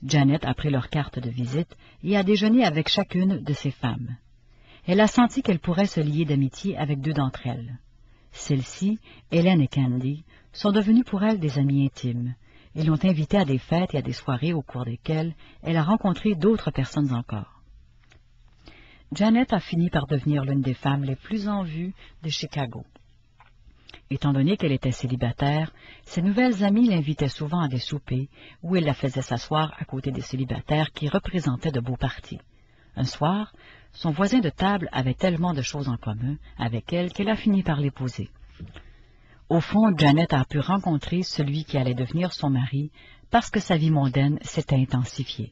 Janet a pris leur carte de visite et a déjeuné avec chacune de ces femmes. Elle a senti qu'elle pourrait se lier d'amitié avec 2 d'entre elles. Celles-ci, Hélène et Candy, sont devenues pour elle des amies intimes, et l'ont invitée à des fêtes et à des soirées au cours desquelles elle a rencontré d'autres personnes encore. Janet a fini par devenir l'une des femmes les plus en vue de Chicago. Étant donné qu'elle était célibataire, ses nouvelles amies l'invitaient souvent à des soupers où elle la faisait s'asseoir à côté des célibataires qui représentaient de beaux partis. Un soir, son voisin de table avait tellement de choses en commun avec elle qu'elle a fini par l'épouser. Au fond, Janet a pu rencontrer celui qui allait devenir son mari parce que sa vie mondaine s'était intensifiée.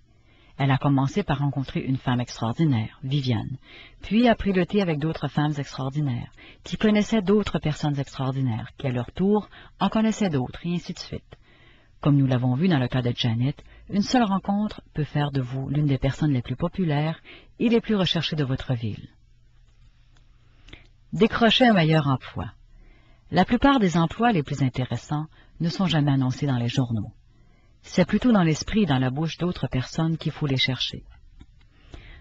Elle a commencé par rencontrer une femme extraordinaire, Vivienne, puis a pris le thé avec d'autres femmes extraordinaires, qui connaissaient d'autres personnes extraordinaires, qui à leur tour en connaissaient d'autres, et ainsi de suite. Comme nous l'avons vu dans le cas de Janet, une seule rencontre peut faire de vous l'une des personnes les plus populaires et les plus recherchées de votre ville. Décrocher un meilleur emploi. La plupart des emplois les plus intéressants ne sont jamais annoncés dans les journaux. C'est plutôt dans l'esprit et dans la bouche d'autres personnes qu'il faut les chercher.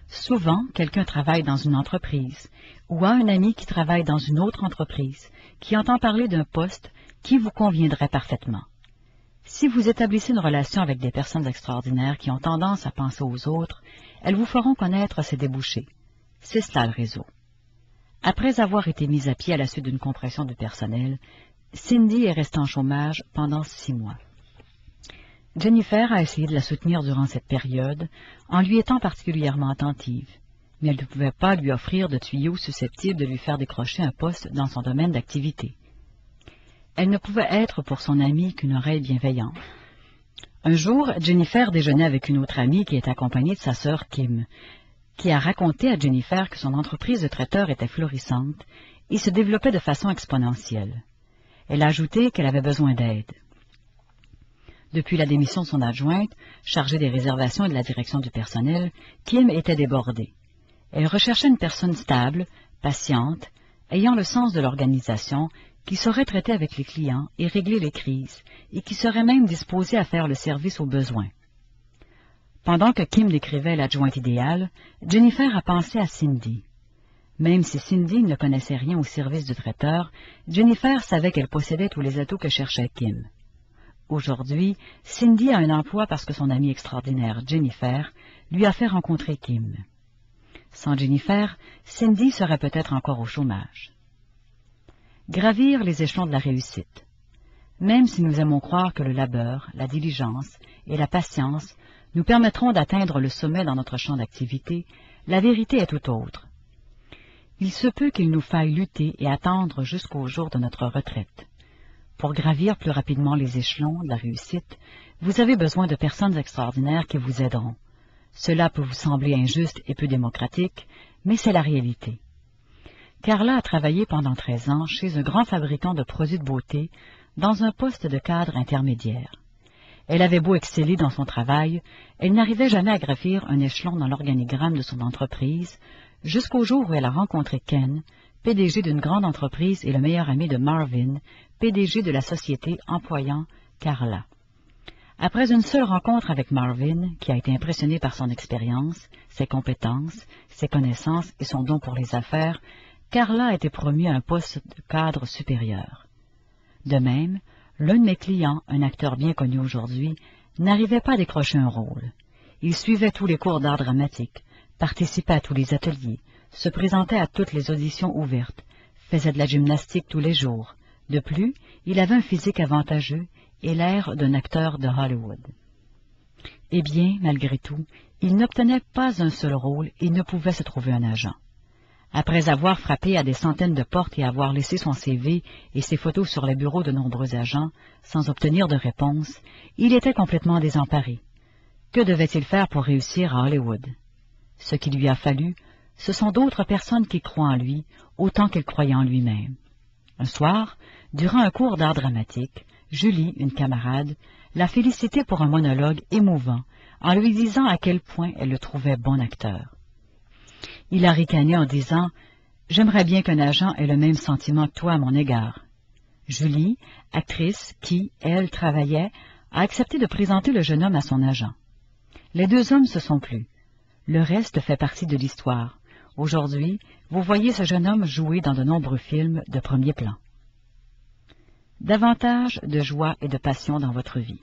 Souvent, quelqu'un travaille dans une entreprise ou a un ami qui travaille dans une autre entreprise qui entend parler d'un poste qui vous conviendrait parfaitement. Si vous établissez une relation avec des personnes extraordinaires qui ont tendance à penser aux autres, elles vous feront connaître ces débouchés. C'est cela le réseau. Après avoir été mise à pied à la suite d'une compression du personnel, Cindy est restée en chômage pendant 6 mois. Jennifer a essayé de la soutenir durant cette période en lui étant particulièrement attentive, mais elle ne pouvait pas lui offrir de tuyaux susceptibles de lui faire décrocher un poste dans son domaine d'activité. Elle ne pouvait être pour son amie qu'une oreille bienveillante. Un jour, Jennifer déjeunait avec une autre amie qui était accompagnée de sa sœur Kim, qui a raconté à Jennifer que son entreprise de traiteur était florissante et se développait de façon exponentielle. Elle a ajouté qu'elle avait besoin d'aide. Depuis la démission de son adjointe, chargée des réservations et de la direction du personnel, Kim était débordée. Elle recherchait une personne stable, patiente, ayant le sens de l'organisation, qui saurait traiter avec les clients et régler les crises, et qui serait même disposée à faire le service aux besoins. Pendant que Kim décrivait l'adjointe idéale, Jennifer a pensé à Cindy. Même si Cindy ne connaissait rien au service du traiteur, Jennifer savait qu'elle possédait tous les atouts que cherchait Kim. Aujourd'hui, Cindy a un emploi parce que son amie extraordinaire, Jennifer, lui a fait rencontrer Kim. Sans Jennifer, Cindy serait peut-être encore au chômage. Gravir les échelons de la réussite. Même si nous aimons croire que le labeur, la diligence et la patience nous permettront d'atteindre le sommet dans notre champ d'activité, la vérité est tout autre. Il se peut qu'il nous faille lutter et attendre jusqu'au jour de notre retraite. Pour gravir plus rapidement les échelons de la réussite, vous avez besoin de personnes extraordinaires qui vous aideront. Cela peut vous sembler injuste et peu démocratique, mais c'est la réalité. Carla a travaillé pendant 13 ans chez un grand fabricant de produits de beauté dans un poste de cadre intermédiaire. Elle avait beau exceller dans son travail, elle n'arrivait jamais à gravir un échelon dans l'organigramme de son entreprise, jusqu'au jour où elle a rencontré Ken, PDG d'une grande entreprise et le meilleur ami de Marvin, PDG de la société employant Carla. Après une seule rencontre avec Marvin, qui a été impressionné par son expérience, ses compétences, ses connaissances et son don pour les affaires, Carla a été promue à un poste de cadre supérieur. De même, l'un de mes clients, un acteur bien connu aujourd'hui, n'arrivait pas à décrocher un rôle. Il suivait tous les cours d'art dramatique, participait à tous les ateliers, se présentait à toutes les auditions ouvertes, faisait de la gymnastique tous les jours. De plus, il avait un physique avantageux et l'air d'un acteur de Hollywood. Eh bien, malgré tout, il n'obtenait pas un seul rôle et ne pouvait se trouver un agent. Après avoir frappé à des centaines de portes et avoir laissé son CV et ses photos sur les bureaux de nombreux agents, sans obtenir de réponse, il était complètement désemparé. Que devait-il faire pour réussir à Hollywood? Ce qu'il lui a fallu, ce sont d'autres personnes qui croient en lui, autant qu'il croyait en lui-même. Un soir, durant un cours d'art dramatique, Julie, une camarade, l'a félicité pour un monologue émouvant, en lui disant à quel point elle le trouvait bon acteur. Il a ricané en disant « J'aimerais bien qu'un agent ait le même sentiment que toi à mon égard. » Julie, actrice qui, elle, travaillait, a accepté de présenter le jeune homme à son agent. Les deux hommes se sont plu. Le reste fait partie de l'histoire. Aujourd'hui, vous voyez ce jeune homme jouer dans de nombreux films de premier plan. Davantage de joie et de passion dans votre vie.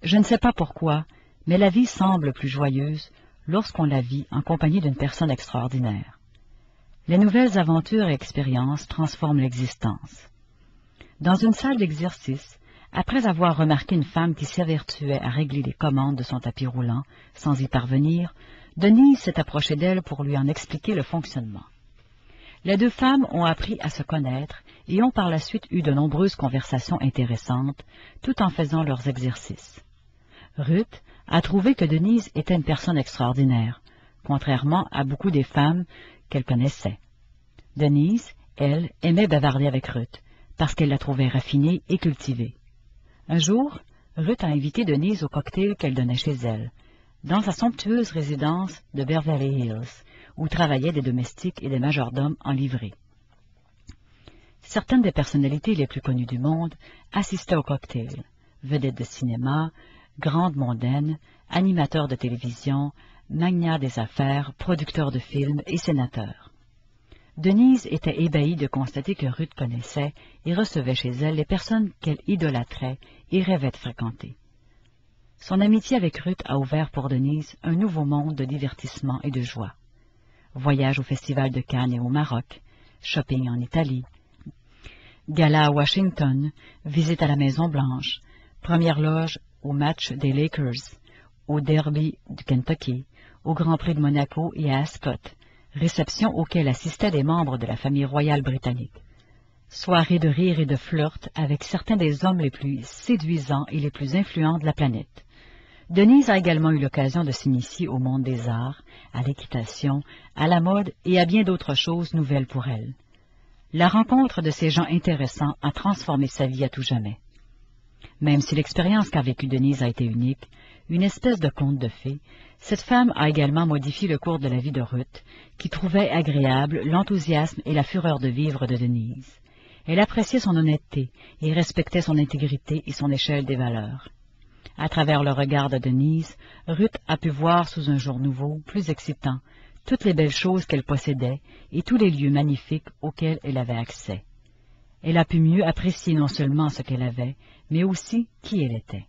Je ne sais pas pourquoi, mais la vie semble plus joyeuse lorsqu'on la vit en compagnie d'une personne extraordinaire. Les nouvelles aventures et expériences transforment l'existence. Dans une salle d'exercice, après avoir remarqué une femme qui s'évertuait à régler les commandes de son tapis roulant sans y parvenir, Denise s'est approchée d'elle pour lui en expliquer le fonctionnement. Les deux femmes ont appris à se connaître et ont par la suite eu de nombreuses conversations intéressantes, tout en faisant leurs exercices. Ruth a trouvé que Denise était une personne extraordinaire, contrairement à beaucoup des femmes qu'elle connaissait. Denise, elle, aimait bavarder avec Ruth, parce qu'elle la trouvait raffinée et cultivée. Un jour, Ruth a invité Denise au cocktail qu'elle donnait chez elle, dans sa somptueuse résidence de Beverly Hills, où travaillaient des domestiques et des majordomes en livrée. Certaines des personnalités les plus connues du monde assistaient au cocktail, vedettes de cinéma, grandes mondaines, animateurs de télévision, magnats des affaires, producteurs de films et sénateurs. Denise était ébahie de constater que Ruth connaissait et recevait chez elle les personnes qu'elle idolâtrait et rêvait de fréquenter. Son amitié avec Ruth a ouvert pour Denise un nouveau monde de divertissement et de joie. Voyage au Festival de Cannes et au Maroc, shopping en Italie, gala à Washington, visite à la Maison-Blanche, première loge au match des Lakers, au Derby du Kentucky, au Grand Prix de Monaco et à Ascot, réception auquel assistaient des membres de la famille royale britannique. Soirée de rire et de flirt avec certains des hommes les plus séduisants et les plus influents de la planète. Denise a également eu l'occasion de s'initier au monde des arts, à l'équitation, à la mode et à bien d'autres choses nouvelles pour elle. La rencontre de ces gens intéressants a transformé sa vie à tout jamais. Même si l'expérience qu'a vécue Denise a été unique, une espèce de conte de fées, cette femme a également modifié le cours de la vie de Ruth, qui trouvait agréable l'enthousiasme et la fureur de vivre de Denise. Elle appréciait son honnêteté et respectait son intégrité et son échelle des valeurs. À travers le regard de Denise, Ruth a pu voir sous un jour nouveau, plus excitant, toutes les belles choses qu'elle possédait et tous les lieux magnifiques auxquels elle avait accès. Elle a pu mieux apprécier non seulement ce qu'elle avait, mais aussi qui elle était.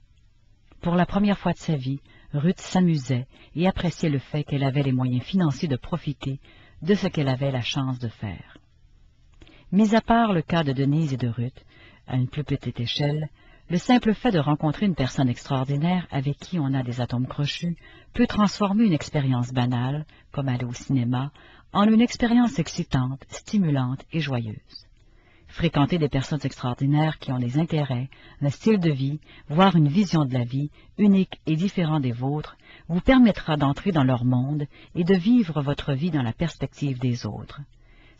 Pour la première fois de sa vie, Ruth s'amusait et appréciait le fait qu'elle avait les moyens financiers de profiter de ce qu'elle avait la chance de faire. Mis à part le cas de Denise et de Ruth, à une plus petite échelle, le simple fait de rencontrer une personne extraordinaire avec qui on a des atomes crochus peut transformer une expérience banale, comme aller au cinéma, en une expérience excitante, stimulante et joyeuse. Fréquenter des personnes extraordinaires qui ont des intérêts, un style de vie, voire une vision de la vie unique et différent des vôtres, vous permettra d'entrer dans leur monde et de vivre votre vie dans la perspective des autres.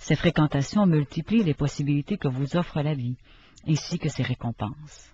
Ces fréquentations multiplient les possibilités que vous offre la vie, ainsi que ses récompenses.